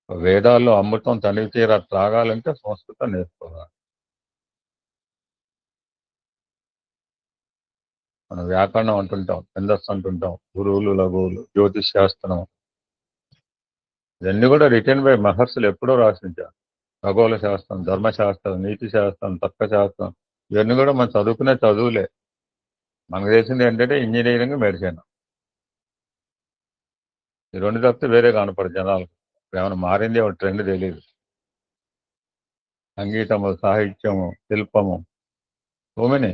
వేదాల్లో అమృతం తనివి తీరా త్రాగాలంటే సంస్కృతం నేర్చుకోవాలి. మనం వ్యాకరణం అంటుంటాం, ఛందస్సు అంటుంటాం, గురువులు లఘువులు, జ్యోతిష్ శాస్త్రం, ఇవన్నీ కూడా రిటర్న్ బై మహర్షులు ఎప్పుడో రాసించారు. ఖగోళ శాస్త్రం, ధర్మశాస్త్రం, నీతి శాస్త్రం, తర్కశాస్త్రం, ఇవన్నీ కూడా మనం చదువుకునే చదువులే. మనకు తెలిసింది ఏంటంటే ఇంజనీరింగ్, మెడిసిన్. ఈ రెండు తప్పితే వేరే కనపడు జనాలకు. ఏమైనా మారింది ఒక ట్రెండ్ తెలియదు. సంగీతము, సాహిత్యము, శిల్పము, భూమిని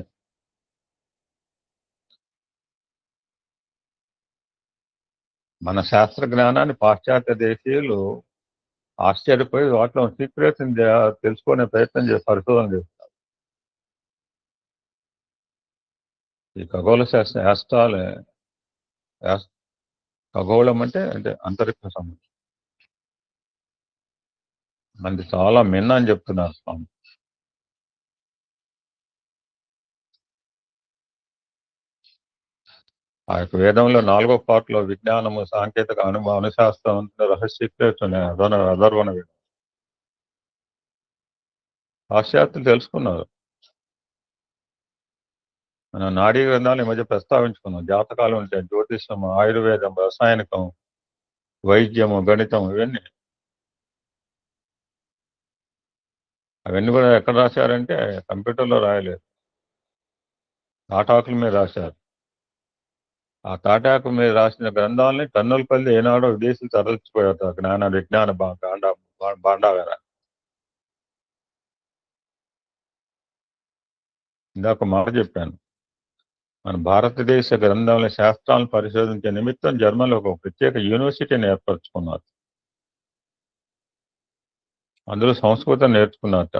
మన శాస్త్ర జ్ఞానాన్ని పాశ్చాత్య దేశీయులు ఆశ్చర్యపోయి వాటిలో సీక్రెట్స్ తెలుసుకునే ప్రయత్నం చేసి పరిశోధన చేస్తారు. ఈ ఖగోళ శాస్త్రం ఖగోళం అంటే అంతరిక్ష సంబంధం. మనది చాలా మిన్న అని చెప్తున్నారు స్వామి. ఆ యొక్క వేదంలో 4వ పార్ట్లో విజ్ఞానము, సాంకేతిక అనుశాస్త్రం, రహస్య అధర్వణ వేదం. పాశ్చాత్యులు తెలుసుకున్నారు. మన నాడీ గ్రంథాలు ఈ మధ్య ప్రస్తావించుకున్నాం. జాతకాలు ఉంటాయి, జ్యోతిషం, ఆయుర్వేదం, రసాయనికం, వైద్యము, గణితం, అవన్నీ కూడా ఎక్కడ రాశారంటే కంప్యూటర్లో రాయలేదు, తాటాకుల మీద రాశారు. ఆ తాటాకు మీద రాసిన గ్రంథాలని టన్నుల కొద్ది ఏనాడో విదేశీలు తరలించిపోయారు. విజ్ఞాన భాండాగార. ఇందాక మాట చెప్పాను, మన భారతదేశ గ్రంథాల శాస్త్రాలను పరిశోధించే నిమిత్తం జర్మన్లో ఒక ప్రత్యేక యూనివర్సిటీని ఏర్పరచుకున్నారు. అందులో సంస్కృతం నేర్చుకున్నట్ట.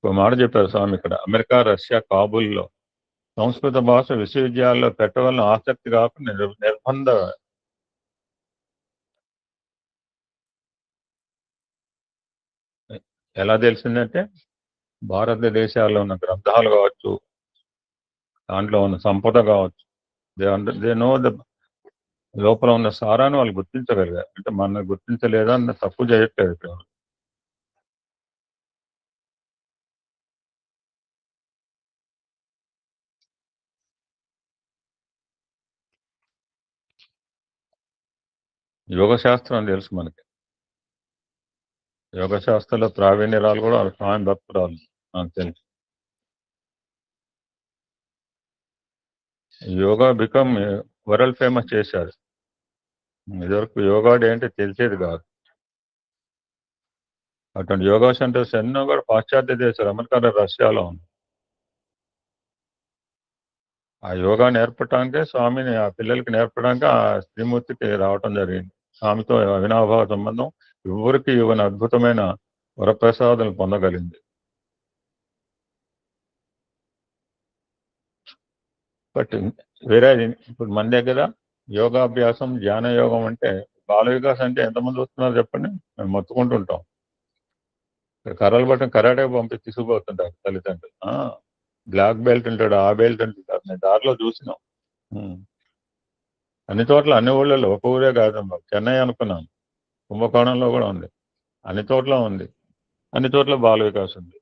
ఒక మాట చెప్పారు స్వామి ఇక్కడ, అమెరికా, రష్యా, కాబూల్లో సంస్కృత భాష విశ్వవిద్యాలయాల్లో పెట్టవలన ఆసక్తి కాకుండా నిర్బంధ. ఎలా తెలిసిందంటే భారతదేశాల్లో ఉన్న గ్రంథాలు కావచ్చు, దాంట్లో ఉన్న సంపద కావచ్చు, దే నో ద లోపల ఉన్న సారాన్ని వాళ్ళు గుర్తించగలిగారు. అంటే మన గుర్తించలేదా అన్న తప్పు చేయట్లేదు ఇక్కడ. యోగ శాస్త్రం తెలుసు మనకి. యోగ శాస్త్రంలో ప్రావీణ్యరాలు కూడా స్వామి భక్తురాలు నాకు తెలుసు. యోగా బికమ్ వరల్డ్ ఫేమస్ చేశారు. ఇదివరకు యోగా డే అంటే తెలిసేది కాదు. అటువంటి యోగా సెంటర్స్ ఎన్నో కూడా పాశ్చాత్య దేశాలు, అమెరికా, రష్యాలో ఉంది. ఆ యోగా నేర్పడానికే స్వామిని ఆ పిల్లలకి నేర్పడానికి ఆ శ్రీమూర్తికి రావటం జరిగింది. స్వామితో అవినాభావ సంబంధం ఎవరికి ఇవ్వని అద్భుతమైన వరప్రసాదాలు పొందగలిగింది. బట్ వేరే ఇప్పుడు మన దగ్గర యోగాభ్యాసం, ధ్యాన యోగం అంటే, బాల వికాస్ అంటే ఎంతమంది వస్తున్నారు చెప్పండి. మేము మొత్తుకుంటుంటాం. కర్రలు పట్టుకుని కరాటే పంపి తీసుకుపోతుంటారు తల్లిదండ్రులు. బ్లాక్ బెల్ట్ ఉంటాడు, ఆ బెల్ట్ అంటుంటారు. నేను దారిలో చూసినాం. అన్ని చోట్ల, అన్ని ఊళ్ళలో, ఒక ఊరే కాదు. చెన్నై అనుకున్నాను, కుంభకోణంలో కూడా ఉంది, అన్ని చోట్ల ఉంది, అన్ని చోట్ల బాల వికాస్ ఉంది.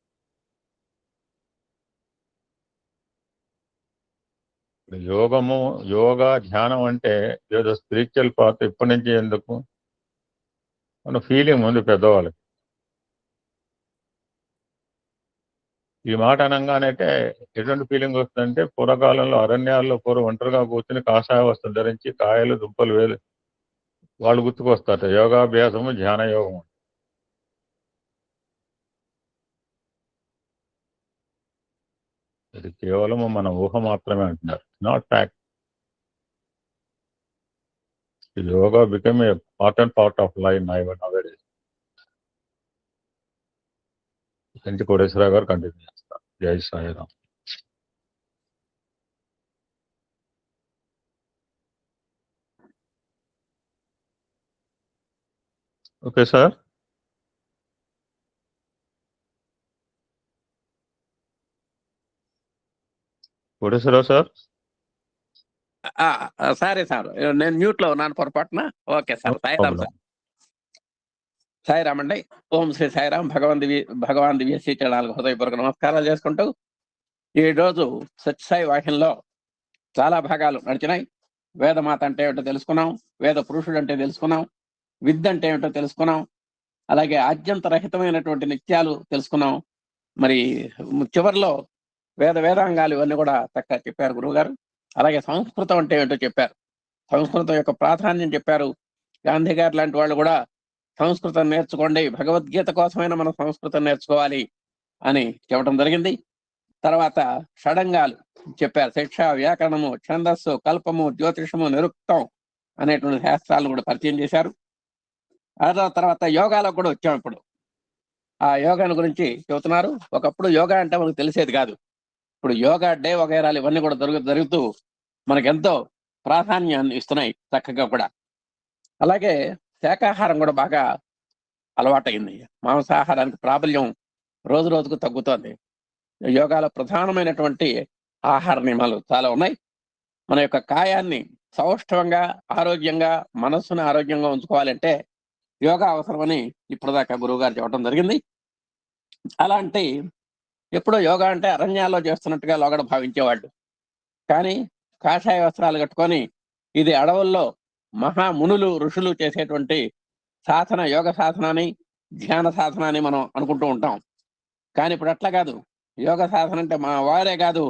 యోగము, యోగా, ధ్యానం అంటే ఏదో స్పిరిచువల్ పాత్ ఇప్పటి నుంచి ఎందుకు మన ఫీలింగ్ ఉంది పెద్దవాళ్ళకి. ఈ మాట అనగానే ఎటువంటి ఫీలింగ్ వస్తుందంటే, పూర్వకాలంలో అరణ్యాల్లో ఒంటరిగా కూర్చుని కాషాయ వస్త్రం ధరించి కాయలు దుంపలు వేలు వాళ్ళు గుర్తుకొస్తారట. యోగాభ్యాసము, ధ్యాన యోగము. ఇది కేవలము మన ఊహ మాత్రమే అంటున్నారు, not fact. Yoga become a part of life nowadays. Kanchi Koteswararao గారు కంటిన్యూ చేస్తారు. జై Sairam. Okay sir. Koteswararao sir. సరే సార్, నేను మ్యూట్ లో ఉన్నాను పొరపాటున. Okay sir, Sairam sir. Sairam అండి. ఓం శ్రీ సాయిరామ్. భగవాన్ దివ్య శ్రీ చరణాలకు హృదయపూర్వక నమస్కారాలు చేసుకుంటూ, ఈ రోజు సత్యసాయి వాక్యంలో చాలా భాగాలు నడిచినాయి. వేదమాత అంటే ఏమిటో తెలుసుకున్నాం, వేద పురుషుడు అంటే తెలుసుకున్నాం, విద్య అంటే ఏమిటో తెలుసుకున్నాం, అలాగే ఆద్యంతరహితమైనటువంటి నిత్యాలు తెలుసుకున్నాం. మరి చివరిలో వేదాంగాలు ఇవన్నీ కూడా చక్కగా చెప్పారు గురువుగారు. అలాగే సంస్కృతం అంటే ఏంటో చెప్పారు, సంస్కృతం యొక్క ప్రాధాన్యం చెప్పారు. గాంధీ గారు లాంటి వాళ్ళు కూడా సంస్కృతం నేర్చుకోండి, భగవద్గీత కోసమైనా మనం సంస్కృతం నేర్చుకోవాలి అని చెప్పడం జరిగింది. తర్వాత షడంగాలు చెప్పారు, శిక్ష, వ్యాకరణము, ఛందస్సు, కల్పము, జ్యోతిషము, నిరుక్తం అనేటువంటి శాస్త్రాలను కూడా పరిచయం చేశారు. తర్వాత యోగాలో కూడా వచ్చాం. ఇప్పుడు ఆ యోగాను గురించి చెబుతున్నారు. ఒకప్పుడు యోగా అంటే మనకు తెలిసేది కాదు. ఇప్పుడు యోగా డే వగైరాలు ఇవన్నీ కూడా జరుగుతూ మనకెంతో ప్రాధాన్యాన్ని ఇస్తున్నాయి చక్కగా కూడా. అలాగే శాకాహారం కూడా బాగా అలవాటైంది. మాంసాహారానికి ప్రాబల్యం రోజు రోజుకు తగ్గుతోంది. యోగాలో ప్రధానమైనటువంటి ఆహార నియమాలు చాలా ఉన్నాయి. మన యొక్క కాయాన్ని సౌష్ఠవంగా, ఆరోగ్యంగా, మనస్సును ఆరోగ్యంగా ఉంచుకోవాలంటే యోగా అవసరమని ఇప్పటిదాకా గురువు గారు చెప్పడం జరిగింది. అలాంటి ఎప్పుడో యోగా అంటే అరణ్యాల్లో చేస్తున్నట్టుగా లోగడ భావించేవాళ్ళు. కానీ కాషాయ వస్త్రాలు కట్టుకొని ఇది అడవుల్లో మహామునులు, ఋషులు చేసేటువంటి సాధన, యోగ సాధనాన్ని, ధ్యాన సాధనాన్ని మనం అనుకుంటూ ఉంటాం. కానీ ఇప్పుడు అట్లా కాదు. యోగ సాధన అంటే మా వారే కాదు,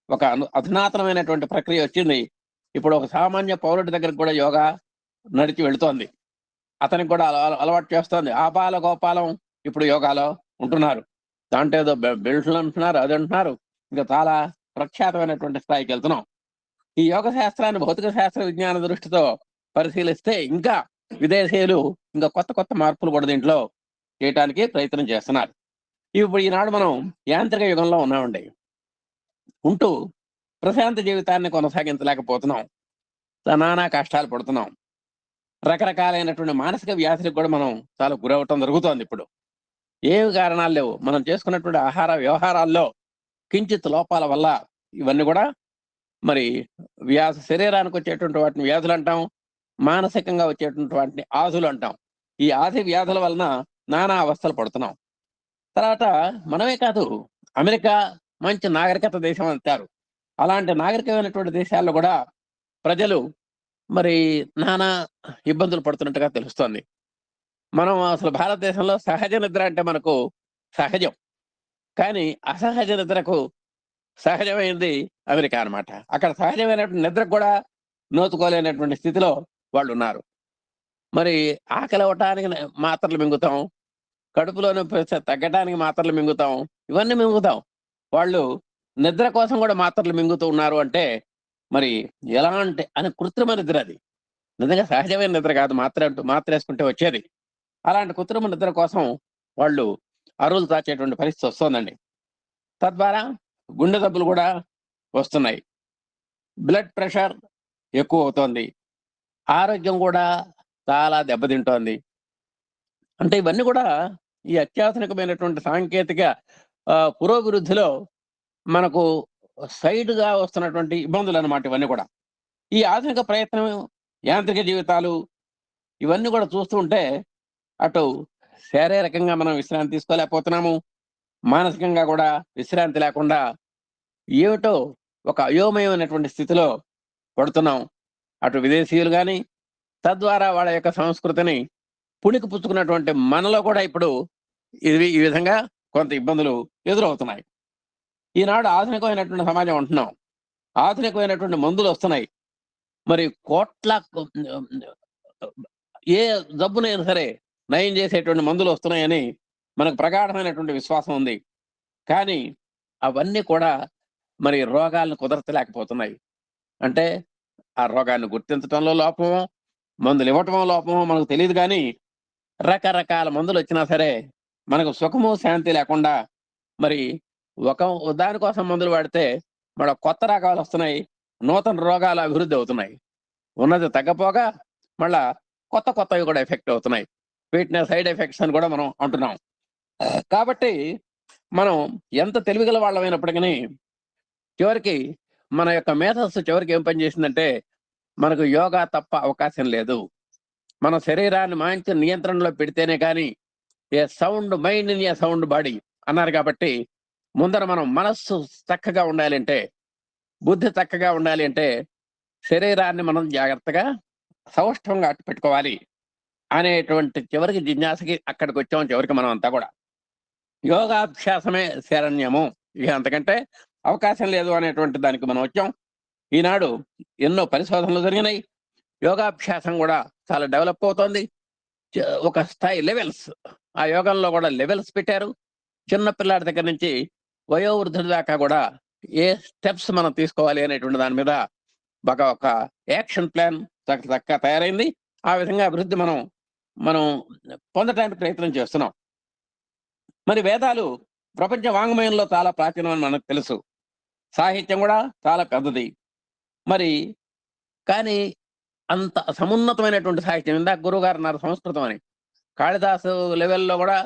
ఒక అధునాతనమైనటువంటి ప్రక్రియ వచ్చింది. ఇప్పుడు ఒక సామాన్య పౌరుడి దగ్గరకు కూడా యోగా నడిచి వెళుతోంది. అతనికి కూడా అలవాటు చేస్తోంది. ఆపాల గోపాలం ఇప్పుడు యోగాలో ఉంటున్నారు. దాంట్లో ఏదో బెల్ట్లు అంటున్నారు, అది అంటున్నారు. ఇంకా చాలా ప్రఖ్యాతమైనటువంటి స్థాయికి వెళ్తున్నాం. ఈ యోగ శాస్త్రాన్ని భౌతిక శాస్త్ర విజ్ఞాన దృష్టితో పరిశీలిస్తే ఇంకా విదేశీయులు ఇంకా కొత్త కొత్త మార్పులు కూడా దీంట్లో చేయడానికి ప్రయత్నం చేస్తున్నారు. ఇప్పుడు ఈనాడు మనం యాంత్రిక యుగంలో ఉన్నామండి. ఉంటూ ప్రశాంత జీవితాన్ని కొనసాగించలేకపోతున్నాం. నానా కష్టాలు పడుతున్నాం. రకరకాలైనటువంటి మానసిక వ్యాధులకు కూడా మనం చాలా గురవటం జరుగుతోంది. ఇప్పుడు ఏమి కారణాలు లేవు. మనం చేసుకున్నటువంటి ఆహార వ్యవహారాల్లో కించిత్ లోపాల వల్ల ఇవన్నీ కూడా మరి శరీరానికి వచ్చేటువంటి వాటిని వ్యాధులు అంటాం, మానసికంగా వచ్చేటువంటి వాటిని ఆధులు అంటాం. ఈ ఆది వ్యాధుల వలన నానా అవస్థలు పడుతున్నాం. తర్వాత మనమే కాదు, అమెరికా మంచి నాగరికత దేశం అంటారు. అలాంటి నాగరికమైనటువంటి దేశాల్లో కూడా ప్రజలు మరి నానా ఇబ్బందులు పడుతున్నట్టుగా తెలుస్తోంది. మనం అసలు భారతదేశంలో సహజ నిద్ర అంటే మనకు సహజం, కానీ అసహజ నిద్రకు సహజమైంది అమెరికా అనమాట. అక్కడ సహజమైనటువంటి నిద్రకు కూడా నోచుకోలేనటువంటి స్థితిలో వాళ్ళు ఉన్నారు. మరి ఆకలి అవ్వటానికి మాత్రలు మింగుతాం, కడుపులో నొప్పి తగ్గటానికి మాత్రలు మింగుతాం, ఇవన్నీ మింగుతాం. వాళ్ళు నిద్ర కోసం కూడా మాత్రలు మింగుతూ ఉన్నారు అంటే మరి ఎలాంటి అని కృత్రిమ నిద్ర. అది నిజంగా సహజమైన నిద్ర కాదు, మాత్ర వేసుకుంటే వచ్చేది. అలాంటి కృత్రిమ నిద్ర కోసం వాళ్ళు అరువులు తాచేటువంటి పరిస్థితి వస్తుందండి. తద్వారా గుండె జబ్బులు కూడా వస్తున్నాయి, బ్లడ్ ప్రెషర్ ఎక్కువ అవుతోంది, ఆరోగ్యం కూడా చాలా దెబ్బతింటోంది. అంటే ఇవన్నీ కూడా ఈ అత్యాధునికమైనటువంటి సాంకేతిక పురోభివృద్ధిలో మనకు సైడ్గా వస్తున్నటువంటి ఇబ్బందులు అన్నమాట ఇవన్నీ కూడా. ఈ ఆధునిక ప్రయత్నం, యాంత్రిక జీవితాలు ఇవన్నీ కూడా చూస్తూ ఉంటే అటు శారీరకంగా మనం విశ్రాంతి తీసుకోలేకపోతున్నాము, మానసికంగా కూడా విశ్రాంతి లేకుండా ఏమిటో ఒక అయోమయమైనటువంటి స్థితిలో పడుతున్నాం. అటు విదేశీయులు కానీ తద్వారా వాళ్ళ యొక్క సంస్కృతిని పుణికి పుచ్చుకున్నటువంటి మనలో కూడా ఇప్పుడు ఈ విధంగా కొంత ఇబ్బందులు ఎదురవుతున్నాయి. ఈనాడు ఆధునికమైనటువంటి సమాజం అంటున్నాం, ఆధునికమైనటువంటి మందులు వస్తున్నాయి. మరి కోట్ల ఏ జబ్బునైనా సరే నయం చేసేటువంటి మందులు వస్తున్నాయని మనకు ప్రగాఢమైనటువంటి విశ్వాసం ఉంది. కానీ అవన్నీ కూడా మరి రోగాలను కుదరతలేకపోతున్నాయి. అంటే ఆ రోగాన్ని గుర్తించడంలో లోపమో, మందులు ఇవ్వటమో లోపమో మనకు తెలియదు. కానీ రకరకాల మందులు వచ్చినా సరే మనకు సుఖము శాంతి లేకుండా మరి దానికోసం మందులు వాడితే మన కొత్త రకాలు వస్తున్నాయి, నూతన రోగాలు అభివృద్ధి అవుతున్నాయి. ఉన్నది తగ్గపోగా మళ్ళా కొత్తవి కూడా ఎఫెక్ట్ అవుతున్నాయి. వీటిని సైడ్ ఎఫెక్ట్స్ అని కూడా మనం అంటున్నాం. కాబట్టి మనం ఎంత తెలివిగల వాళ్ళమైనప్పటికీ చివరికి మన యొక్క మేధస్సు చివరికి ఏం పని చేసిందంటే మనకు యోగా తప్ప అవకాశం లేదు. మన శరీరాన్ని మంచి నియంత్రణలో పెడితేనే కానీ a sound mind in a sound body అన్నారు. కాబట్టి ముందర మనం మనస్సు చక్కగా ఉండాలి అంటే, బుద్ధి చక్కగా ఉండాలి అంటే శరీరాన్ని మనం జాగ్రత్తగా సౌష్ఠవంగా అట్టు పెట్టుకోవాలి అనేటువంటి చివరికి జిజ్ఞాసకి అక్కడికి వచ్చాం. చివరికి మనం అంతా కూడా యోగాభ్యాసమే శరణ్యము, ఇక అంతకంటే అవకాశం లేదు అనేటువంటి దానికి మనం వచ్చాం. ఈనాడు ఎన్నో పరిశోధనలు జరిగినాయి. యోగాభ్యాసం కూడా చాలా డెవలప్ అవుతోంది. ఒక స్థాయి లెవెల్స్, ఆ యోగంలో కూడా లెవెల్స్ పెట్టారు. చిన్న పిల్లాడి దగ్గర నుంచి వయోవృద్ధుడి దాకా కూడా ఏ స్టెప్స్ మనం తీసుకోవాలి అనేటువంటి దాని మీద బాగా ఒక యాక్షన్ ప్లాన్ చక్కగా తయారైంది. ఆ విధంగా అభివృద్ధి మనం పొందడానికి ప్రయత్నం చేస్తున్నాం. మరి వేదాలు ప్రపంచ వాంగ్మయంలో చాలా ప్రాచీనమని మనకు తెలుసు. సాహిత్యం కూడా చాలా పెద్దది. మరి కానీ అంత సమున్నతమైనటువంటి సాహిత్యం, ఇందాక గురువు గారు అన్నారు సంస్కృతం అని, కాళిదాసు లెవెల్లో కూడా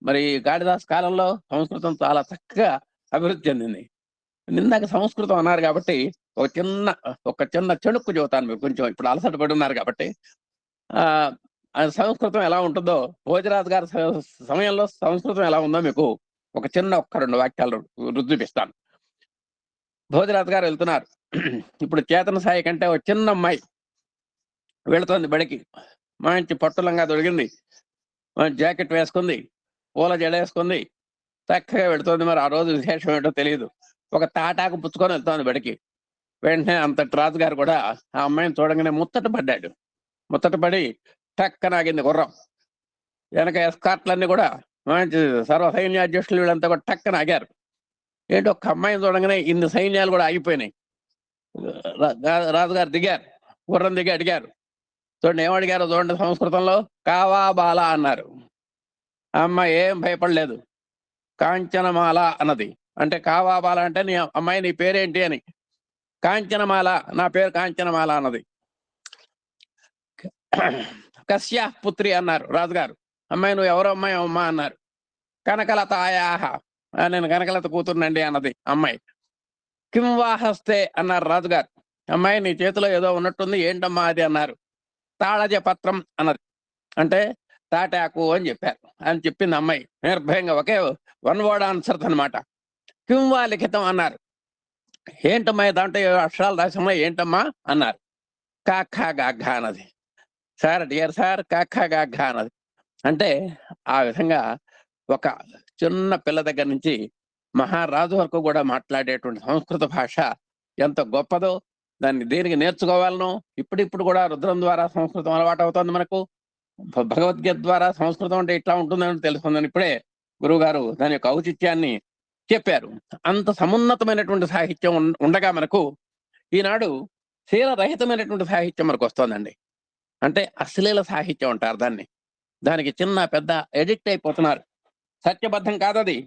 మరి కాళిదాసు కాలంలో సంస్కృతం చాలా చక్కగా అభివృద్ధి చెందింది. ఇందాక సంస్కృతం అన్నారు కాబట్టి ఒక చిన్న చెణుక్కు చెబుతాను మీకు. కొంచెం ఇప్పుడు అలసట పడి ఉన్నారు కాబట్టి సంస్కృతం ఎలా ఉంటుందో, భోజరాజు గారి సమయంలో సంస్కృతం ఎలా ఉందో మీకు ఒక 2 వాక్యాలు రుజుపిస్తాను. భోజరాజు గారు వెళ్తున్నారు. ఇప్పుడు చేతన సాయి కంటే ఒక చిన్న అమ్మాయి వెళుతోంది బడికి. మంచి పట్టులంగా దొరికింది, జాకెట్ వేసుకుంది, పూల జడ వేసుకుంది, చక్కగా వెళుతోంది. మరి ఆ రోజు విశేషం ఏంటో తెలియదు. ఒక తాటాకు పుచ్చుకొని వెళ్తోంది బడికి. వెంటనే అంతటి రాజుగారు కూడా ఆ అమ్మాయిని చూడగానే ముచ్చటపడి టక్కనాగింది గుర్రం. వెనక ఎస్కార్ట్లన్నీ కూడా మంచి సర్వ సైన్యాధ్యక్షులు వీళ్ళంతా కూడా టక్కన ఆగారు. ఏంటో ఒక్క అమ్మాయిని చూడగానే ఇన్ని సైన్యాలు కూడా ఆగిపోయినాయి. రాజుగారు దిగారు, గుర్రం దిగి అడిగారు. చూడండి ఏమడిగారో చూడండి సంస్కృతంలో. కావా బాల అన్నారు. ఆ అమ్మాయి ఏం భయపడలేదు, కాంచనమాల అన్నది. అంటే కావా బాల అంటే నీ అమ్మాయి నీ పేరేంటి అని. కాంచనమాల, నా పేరు కాంచనమాల అన్నది. కశ్యా పుత్రి అన్నారు రాజుగారు. అమ్మాయి నువ్వు ఎవరో అమ్మాయి అమ్మా అన్నారు. కనకలత ఆయాహ, నేను కనకలత కూతురునండి అన్నది అమ్మాయి. కిం వాహస్తే అన్నారు రాజుగారు. అమ్మాయి నీ చేతిలో ఏదో ఉన్నట్టుంది, ఏంటమ్మా అది అన్నారు. తాళజ పత్రం అన్నది. అంటే తాటాకు అని చెప్పారు. అని చెప్పింది అమ్మాయి నిర్భయంగా, ఒకే 1 వర్డ్ ఆన్సర్ అనమాట. కిం వా లిఖితం అన్నారు. ఏంటమ్మా దాంట్లో అక్షరాలు రాసమ్మా ఏంటమ్మా అన్నారు. కాఖా గాఘా అన్నది. సార్ డియర్ సార్ కాఖా గాఘా అన్నది. అంటే ఆ విధంగా ఒక చిన్న పిల్ల దగ్గర నుంచి మహారాజు వరకు కూడా మాట్లాడేటువంటి సంస్కృత భాష ఎంత గొప్పదో, దాన్ని దేనికి నేర్చుకోవాలనో. ఇప్పుడు కూడా రుద్రం ద్వారా సంస్కృతం అలవాటు అవుతుంది మనకు. భగవద్గీత ద్వారా సంస్కృతం అంటే ఇట్లా ఉంటుందని తెలుస్తుందని ఇప్పుడే గురువు గారు దాని యొక్క ఔచిత్యాన్ని చెప్పారు. అంత సమున్నతమైనటువంటి సాహిత్యం ఉండగా మనకు ఈనాడు శీలరహితమైనటువంటి సాహిత్యం మనకు వస్తుందండి. అంటే అశ్లీల సాహిత్యం అంటారు దాన్ని. దానికి చిన్న పెద్ద ఎడిక్ట్ అయిపోతున్నారు. సత్యబద్ధం కాదది.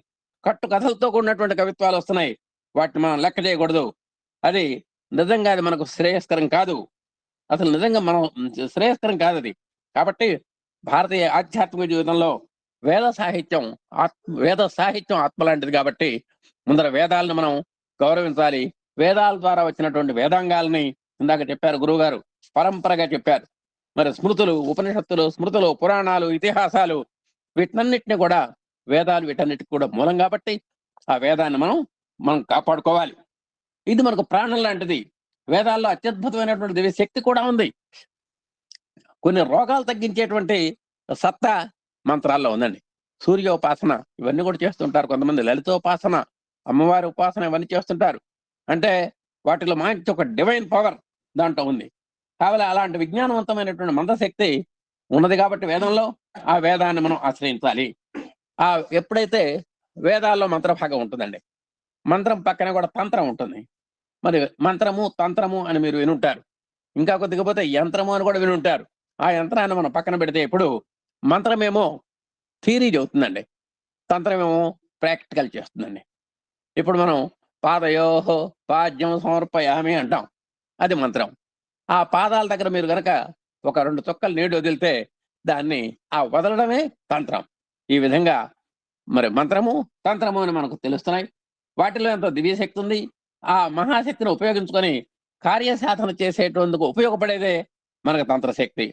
కట్టు కథలతో కూడినటువంటి కవిత్వాలు వస్తున్నాయి. వాటిని మనం లెక్క చేయకూడదు. అది నిజంగా అది మనకు శ్రేయస్కరం కాదు. అసలు నిజంగా మనం శ్రేయస్కరం కాదు అది. కాబట్టి భారతీయ ఆధ్యాత్మిక జీవితంలో వేద సాహిత్యం ఆత్మ లాంటిది. కాబట్టి ముందర వేదాలను మనం గౌరవించాలి. వేదాల ద్వారా వచ్చినటువంటి వేదాంగాల్ని ఇందాక చెప్పారు గురువు గారు, పరంపరగా చెప్పారు. మరి స్మృతులు, ఉపనిషత్తులు, స్మృతులు, పురాణాలు, ఇతిహాసాలు, వీటన్నిటిని కూడా వేదాలు వీటన్నిటికి కూడా మూలం. కాబట్టి ఆ వేదాన్ని మనం కాపాడుకోవాలి. ఇది మనకు ప్రాణం లాంటిది. వేదాల్లో అత్యద్భుతమైనటువంటి దివ్య శక్తి కూడా ఉంది. కొన్ని రోగాలు తగ్గించేటువంటి సత్తా మంత్రాల్లో ఉందండి. సూర్యోపాసన ఇవన్నీ కూడా చేస్తుంటారు కొంతమంది. లలితోపాసన, అమ్మవారి ఉపాసన ఇవన్నీ చేస్తుంటారు. అంటే వాటిలో మంచి ఒక డివైన్ పవర్ దాంట్లో ఉంది. కావాలి అలాంటి విజ్ఞానవంతమైనటువంటి మంత్రశక్తి ఉన్నది. కాబట్టి వేదంలో ఆ వేదాన్ని మనం ఆశ్రయించాలి. ఎప్పుడైతే వేదాల్లో మంత్రభాగం ఉంటుందండి, మంత్రం పక్కన కూడా తంత్రం ఉంటుంది. మరి మంత్రము తంత్రము అని మీరు వినుంటారు. ఇంకా కొద్దికపోతే యంత్రము అని కూడా వినుంటారు. ఆ యంత్రాన్ని మనం పక్కన పెడితే ఇప్పుడు మంత్రమేమో థియరీ చెబుతుందండి, తంత్రమేమో ప్రాక్టికల్ చేస్తుందండి. ఇప్పుడు మనం పాదయోహో పాద్యం సమర్పయామి అంటాం, అది మంత్రం. ఆ పాదాల దగ్గర మీరు కనుక ఒక 2 చుక్కలు నీళ్లు వదిలితే దాన్ని ఆ వదలడమే తంత్రం. ఈ విధంగా మరి మంత్రము తంత్రము అని మనకు తెలుస్తున్నాయి. వాటిలో ఎంతో దివ్యశక్తి ఉంది. ఆ మహాశక్తిని ఉపయోగించుకొని కార్యసాధన చేసేటందుకు ఉపయోగపడేదే మనకు తంత్రశక్తి.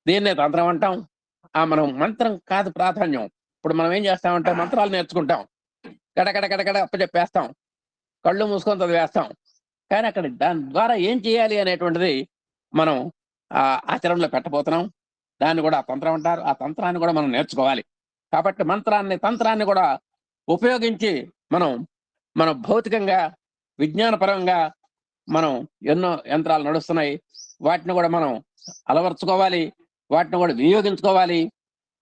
దీన్నే తంత్రం అంటాం. మనం మంత్రం కాదు ప్రాధాన్యం. ఇప్పుడు మనం ఏం చేస్తామంటే మంత్రాలు నేర్చుకుంటాం, గడగడ అప్పచెప్పేస్తాం, కళ్ళు మూసుకొని చదివేస్తాం. కానీ అక్కడ దాని ద్వారా ఏం చేయాలి అనేటువంటిది మనం ఆచరణలో పెట్టబోతున్నాం. దాన్ని కూడా తంత్రం అంటారు. ఆ తంత్రాన్ని కూడా మనం నేర్చుకోవాలి. కాబట్టి తంత్రాన్ని కూడా ఉపయోగించి మనం భౌతికంగా విజ్ఞానపరంగా మనం ఎన్నో యంత్రాలు నడుస్తున్నాయి. వాటిని కూడా మనం అలవర్చుకోవాలి, వాటిని కూడా వినియోగించుకోవాలి.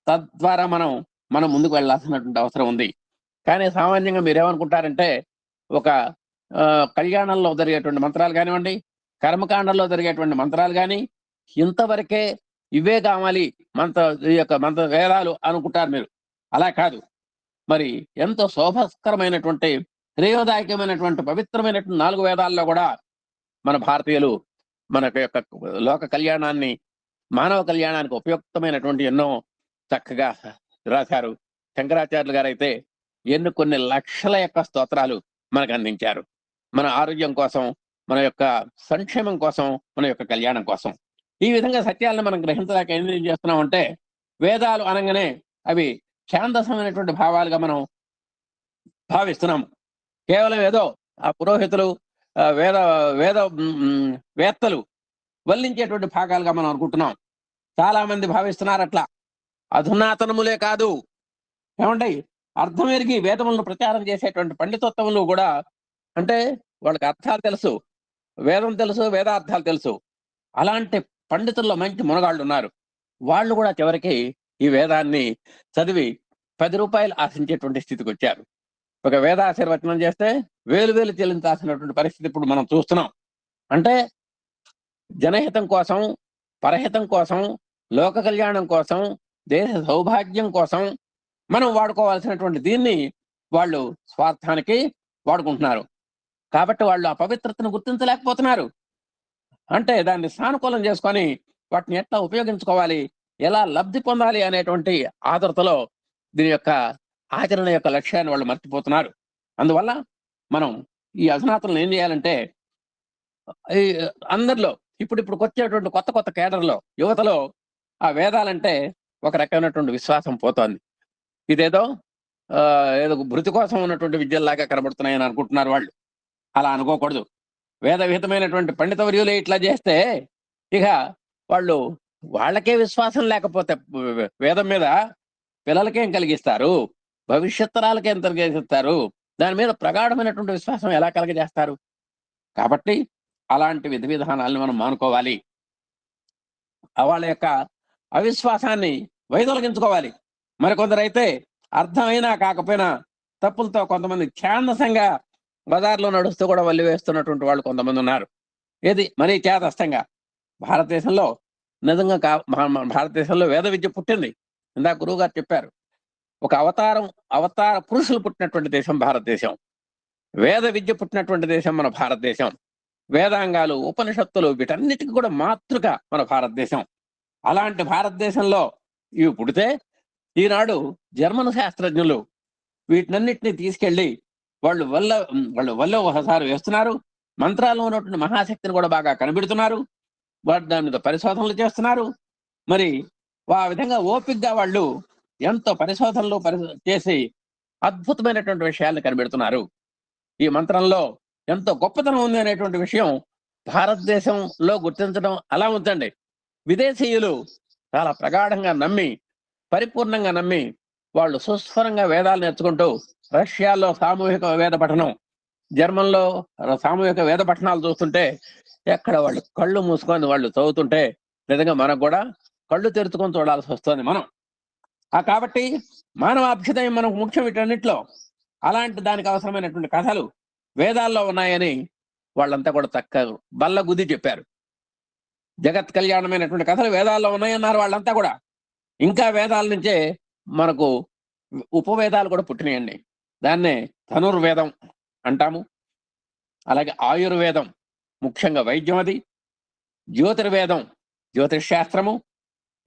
తద్వారా మనం ముందుకు వెళ్ళాల్సినటువంటి అవసరం ఉంది. కానీ సామాన్యంగా మీరేమనుకుంటారంటే ఒక కళ్యాణంలో జరిగేటువంటి మంత్రాలు కానివ్వండి, కర్మకాండంలో జరిగేటువంటి మంత్రాలు కానీ ఇంతవరకే ఇవే కావాలి ఈ యొక్క మంత్ర వేదాలు అనుకుంటారు మీరు. అలా కాదు. మరి ఎంతో శోభస్కరమైనటువంటి శ్రేయోదాయకమైనటువంటి పవిత్రమైనటువంటి 4 వేదాల్లో కూడా మన భారతీయులు మనకు యొక్క లోక కళ్యాణాన్ని, మానవ కళ్యాణానికి ఉపయుక్తమైనటువంటి ఎన్నో చక్కగా రాశారు. శంకరాచార్యులు గారు అయితే కొన్ని లక్షల యొక్క స్తోత్రాలు మనకు అందించారు. మన ఆరోగ్యం కోసం, మన యొక్క సంక్షేమం కోసం, మన యొక్క కళ్యాణం కోసం. ఈ విధంగా సత్యాలను మనం గ్రహించలేక ఏం చేస్తున్నామంటే వేదాలు అనగానే అవి ఛాందసమైనటువంటి భావాలుగా మనం భావిస్తున్నాము. కేవలం ఏదో ఆ పురోహితులు వేత్తలు వల్లించేటువంటి భాగాలుగా మనం అనుకుంటున్నాం. చాలా మంది భావిస్తున్నారు అట్లా. అధునాతనములే కాదు, ఏమంటే అర్థం ఎరిగి వేదములను ప్రచారం చేసేటువంటి పండితోత్తములు కూడా, అంటే వాళ్ళకి అర్థాలు తెలుసు, వేదం తెలుసు, వేదార్థాలు తెలుసు. అలాంటి పండితుల్లో మంచి మునగాళ్ళు ఉన్నారు. వాళ్ళు కూడా చివరికి ఈ వేదాన్ని చదివి 10 రూపాయలు ఆశించేటువంటి స్థితికి వచ్చారు. ఒక వేదాశీర్వచనం చేస్తే వేలు చెల్లించాల్సినటువంటి పరిస్థితి ఇప్పుడు మనం చూస్తున్నాం. అంటే జనహితం కోసం, పరహితం కోసం, లోక కళ్యాణం కోసం, దేశ సౌభాగ్యం కోసం మనం వాడుకోవాల్సినటువంటి దీన్ని వాళ్ళు స్వార్థానికి వాడుకుంటున్నారు. కాబట్టి వాళ్ళు ఆ పవిత్రతను గుర్తించలేకపోతున్నారు. అంటే దాన్ని సానుకూలం చేసుకొని వాటిని ఎట్లా ఉపయోగించుకోవాలి, ఎలా లబ్ధి పొందాలి అనేటువంటి ఆతృతలో దీని యొక్క ఆచరణ యొక్క లక్ష్యాన్ని వాళ్ళు మర్చిపోతున్నారు. అందువల్ల మనం ఈ అధునాతనలు ఏం చేయాలంటే ఈ అందరిలో ఇప్పుడు వచ్చేటువంటి కొత్త కేడర్లో, యువతలో ఆ వేదాలంటే ఒక రకమైనటువంటి విశ్వాసం పోతోంది. ఇదేదో ఏదో భృతి కోసం ఉన్నటువంటి విద్యల్లాగా కనబడుతున్నాయని అనుకుంటున్నారు వాళ్ళు. అలా అనుకోకూడదు. వేద విహితమైనటువంటి పండితవర్యులే ఇట్లా చేస్తే ఇక వాళ్ళకే విశ్వాసం లేకపోతే వేదం మీద పిల్లలకేం కలిగిస్తారు, భవిష్యత్ తరాలకేం కలిగిస్తారు, దాని మీద ప్రగాఢమైనటువంటి విశ్వాసం ఎలా కలగజేస్తారు? కాబట్టి అలాంటి విధి విధానాలను మనం మానుకోవాలి. వాళ్ళ యొక్క అవిశ్వాసాన్ని వైదొలగించుకోవాలి. మరికొందరైతే అర్థమైనా కాకపోయినా తప్పులతో కొంతమంది ఛాందసంగా బజార్లో నడుస్తూ కూడా వల్లి వేస్తున్నటువంటి వాళ్ళు కొంతమంది ఉన్నారు. ఏది మరీ చేతస్థంగా. భారతదేశంలో నిజంగా భారతదేశంలో వేద విద్య పుట్టింది. ఇందాక గురువు గారు చెప్పారు, ఒక అవతార పురుషులు పుట్టినటువంటి దేశం భారతదేశం. వేద విద్య పుట్టినటువంటి దేశం మన భారతదేశం. వేదాంగాలు, ఉపనిషత్తులు వీటన్నిటికీ కూడా మాతృక మన భారతదేశం. అలాంటి భారతదేశంలో ఇవి పుడితే ఈనాడు జర్మన్ శాస్త్రజ్ఞులు వీటినన్నిటినీ తీసుకెళ్లి వాళ్ళు వల్ల ఒకసారి వేస్తున్నారు. మంత్రాల్లో ఉన్నటువంటి మహాశక్తిని కూడా బాగా కనిపెడుతున్నారు. వాటి దాని మీద పరిశోధనలు చేస్తున్నారు. మరి ఆ విధంగా ఓపికగా వాళ్ళు ఎంతో పరిశోధనలు చేసి అద్భుతమైనటువంటి విషయాలను కనిపెడుతున్నారు. ఈ మంత్రంలో ఎంతో గొప్పతనం ఉంది అనేటువంటి విషయం భారతదేశంలో గుర్తించడం అలా ఉంచండి. విదేశీయులు చాలా ప్రగాఢంగా నమ్మి, పరిపూర్ణంగా నమ్మి వాళ్ళు సుస్వరంగా వేదాలు నేర్చుకుంటూ, రష్యాలో సామూహిక వేద పఠనం, జర్మన్లో సామూహిక వేద పఠనాలు చూస్తుంటే ఎక్కడ వాళ్ళు కళ్ళు మూసుకొని వాళ్ళు చదువుతుంటే నిజంగా మనకు కూడా కళ్ళు తెరుచుకొని చూడాల్సి వస్తుంది మనం. కాబట్టి మానవాభ్యుదయం మనకు ముఖ్యం వీటన్నిటిలో. అలాంటి దానికి అవసరమైనటువంటి కథలు వేదాల్లో ఉన్నాయని వాళ్ళంతా కూడా చక్కగా బల్ల గుద్ది చెప్పారు. జగత్ కళ్యాణమైనటువంటి కథలు వేదాల్లో ఉన్నాయన్నారు వాళ్ళంతా కూడా. ఇంకా వేదాల నుంచే మనకు ఉపవేదాలు కూడా పుట్టినాయండి. దాన్నే ధనుర్వేదం అంటాము. అలాగే ఆయుర్వేదం, ముఖ్యంగా వైద్యం అది. జ్యోతిర్వేదం, జ్యోతిష్ శాస్త్రము.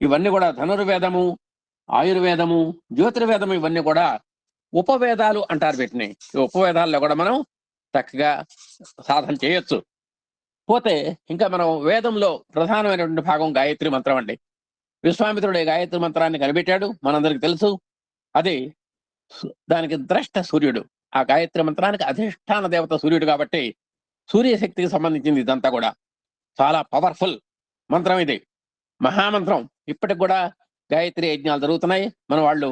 ఇవన్నీ కూడా ధనుర్వేదము, ఆయుర్వేదము, జ్యోతిర్వేదము, ఇవన్నీ కూడా ఉపవేదాలు అంటారు వీటిని. ఈ ఉపవేదాల్లో కూడా మనం చక్కగా సాధన చేయొచ్చు. పోతే ఇంకా మనం వేదంలో ప్రధానమైనటువంటి భాగం గాయత్రి మంత్రం అండి. విశ్వామిత్రుడు గాయత్రి మంత్రాన్ని కనిపెట్టాడు, మనందరికి తెలుసు. అది దానికి ద్రష్ట సూర్యుడు. ఆ గాయత్రి మంత్రానికి అధిష్టాన దేవత సూర్యుడు కాబట్టి సూర్యశక్తికి సంబంధించింది ఇదంతా కూడా. చాలా పవర్ఫుల్ మంత్రం ఇది, మహామంత్రం. ఇప్పటికి కూడా గాయత్రి యజ్ఞాలు జరుగుతున్నాయి, మన వాళ్ళు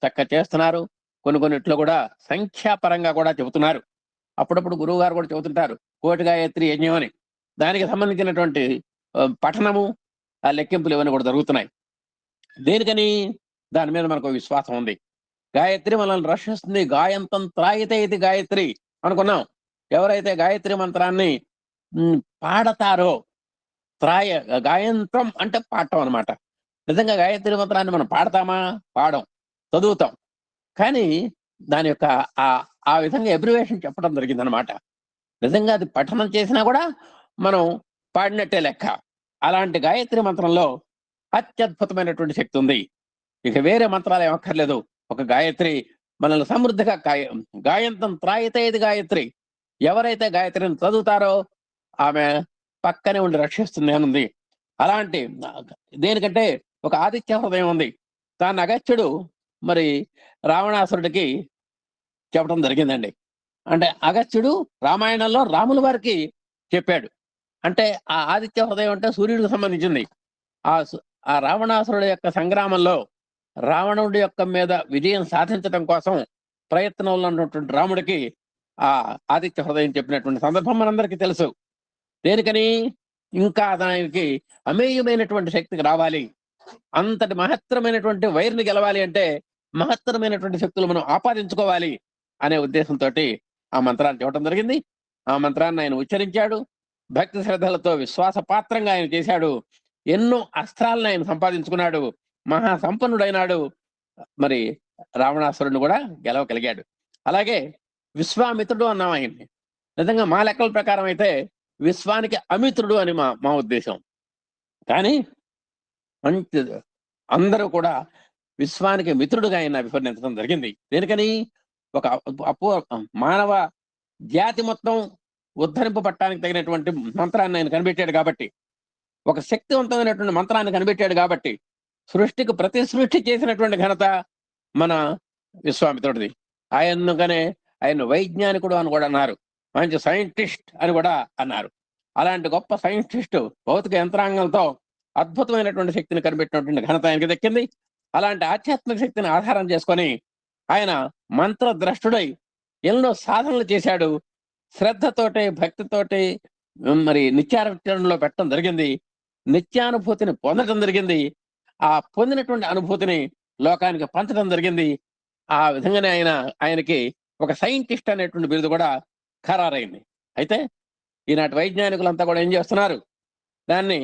చక్కగా చేస్తున్నారు. కొన్నిట్లో కూడా సంఖ్యాపరంగా కూడా చెబుతున్నారు. అప్పుడప్పుడు గురువు గారు కూడా చెబుతుంటారు కోటి గాయత్రి యజ్ఞం అని. దానికి సంబంధించినటువంటి పఠనము, ఆ లెక్కింపులు ఇవన్నీ కూడా జరుగుతున్నాయి. దేనికని? దాని మీద మనకు విశ్వాసం ఉంది. గాయత్రి మనల్ని రక్షిస్తుంది. గాయంతం త్రాయితే ఇది గాయత్రి అనుకున్నాం. ఎవరైతే గాయత్రి మంత్రాన్ని పాడతారో, గాయంత్రం అంటే పాడటం అనమాట. నిజంగా గాయత్రి మంత్రాన్ని మనం పాడతామా? పాడం, చదువుతాం. కానీ దాని యొక్క ఆ విధంగా ఎబ్రివేషన్ చెప్పడం జరిగింది అనమాట. నిజంగా అది పఠనం చేసినా కూడా మనం పాడినట్టే లెక్క. అలాంటి గాయత్రి మంత్రంలో అత్యద్భుతమైనటువంటి శక్తి ఉంది. ఇక వేరే మంత్రాలు ఏమక్కర్లేదు. ఒక గాయత్రి మనల్ని సమృద్ధిగా గాయంతం త్రాయితే ఇది గాయత్రి. ఎవరైతే గాయత్రిని చదువుతారో ఆమె పక్కనే ఉండి రక్షిస్తుంది అని ఉంది. అలాంటి దేనికంటే ఒక ఆదిత్య హృదయం ఉంది. దాన్ని అగస్త్యుడు మరి రావణాసురుడికి చెప్పడం జరిగిందండి. అంటే అగస్త్యుడు రామాయణంలో రాముల వారికి చెప్పాడు. అంటే ఆ ఆదిత్య హృదయం అంటే సూర్యుడికి సంబంధించింది. ఆ రావణాసురుడి యొక్క సంగ్రామంలో రావణుడి యొక్క మీద విజయం సాధించడం కోసం ప్రయత్నంలో ఉన్నటువంటి రాముడికి ఆ ఆదిత్య హృదయం చెప్పినటువంటి సందర్భం మనందరికీ తెలుసు. దేనికని? ఇంకా దానికి అమేయమైనటువంటి శక్తికి రావాలి, అంతటి మహత్తరమైనటువంటి వైర్ని గెలవాలి అంటే మహత్తరమైనటువంటి శక్తులు మనం ఆపాదించుకోవాలి అనే ఉద్దేశంతో ఆ మంత్రాన్ని చెప్పడం జరిగింది. ఆ మంత్రాన్ని ఆయన ఉచ్చరించాడు. భక్తి శ్రద్ధలతో విశ్వాసపాత్రంగా ఆయన చేశాడు. ఎన్నో అస్త్రాలను ఆయన సంపాదించుకున్నాడు. మహాసంపన్నుడైనాడు. మరి రావణాసురుడిని కూడా గెలవగలిగాడు. అలాగే విశ్వామిత్రుడు అన్నాం ఆయన్ని. నిజంగా మా లెక్కల ప్రకారం అయితే విశ్వానికి అమిత్రుడు అని మా ఉద్దేశం. కానీ మంచి అందరూ కూడా విశ్వానికి మిత్రుడుగా ఆయన అభివర్ణించడం జరిగింది. దేనికని? ఒక మానవ జాతి మొత్తం ఉద్ధరింపబట్టడానికి తగినటువంటి మంత్రాన్ని ఆయన కనిపెట్టాడు కాబట్టి, ఒక శక్తివంతమైనటువంటి మంత్రాన్ని కనిపెట్టాడు కాబట్టి, సృష్టికి ప్రతి సృష్టి చేసినటువంటి ఘనత మన విశ్వామిత్రుడిది. ఆయన వైజ్ఞానికుడు అని కూడా అన్నారు. మంచి సైంటిస్ట్ అని కూడా అన్నారు. అలాంటి గొప్ప సైంటిస్టు భౌతిక యంత్రాంగంతో అద్భుతమైనటువంటి శక్తిని కనిపెట్టినటువంటి ఘనత ఆయనకి దక్కింది. అలాంటి ఆధ్యాత్మిక శక్తిని ఆధారం చేసుకొని ఆయన మంత్రద్రష్టుడై ఎన్నో సాధనలు చేశాడు. శ్రద్ధతోటి, భక్తితోటి మరి నిత్యాచరణలో పెట్టడం జరిగింది. నిత్యానుభూతిని పొందడం జరిగింది. ఆ పొందినటువంటి అనుభూతిని లోకానికి పంచడం జరిగింది. ఆ విధంగానే ఆయనకి ఒక సైంటిస్ట్ అనేటువంటి బిరుదు కూడా ఖరారైంది. అయితే ఈనాటి వైజ్ఞానికులంతా కూడా ఏం చేస్తున్నారు? దాన్ని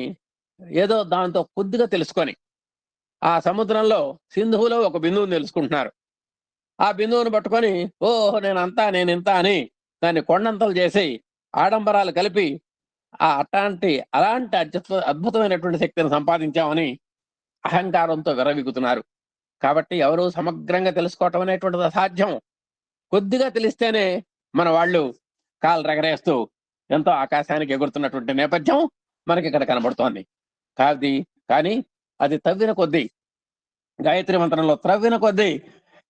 ఏదో దాంతో కొద్దిగా తెలుసుకొని ఆ సముద్రంలో సింధువులో ఒక బిందువుని తెలుసుకుంటున్నారు. ఆ బిందువును పట్టుకొని నేను ఇంత అని దాన్ని కొండంతలు చేసి ఆడంబరాలు కలిపి అలాంటి అద్భుతమైనటువంటి శక్తిని సంపాదించామని అహంకారంతో విర్రవీగుతున్నారు. కాబట్టి ఎవరు సమగ్రంగా తెలుసుకోవటం అనేటువంటిది అసాధ్యం. కొద్దిగా తెలిస్తేనే మన వాళ్ళు కాలు రగరేస్తూ ఎంతో ఆకాశానికి ఎగురుతున్నటువంటి నేపథ్యం మనకి ఇక్కడ కనబడుతోంది. కానీ అది తవ్విన కొద్దీ, గాయత్రి మంత్రంలో త్రవ్విన కొద్దీ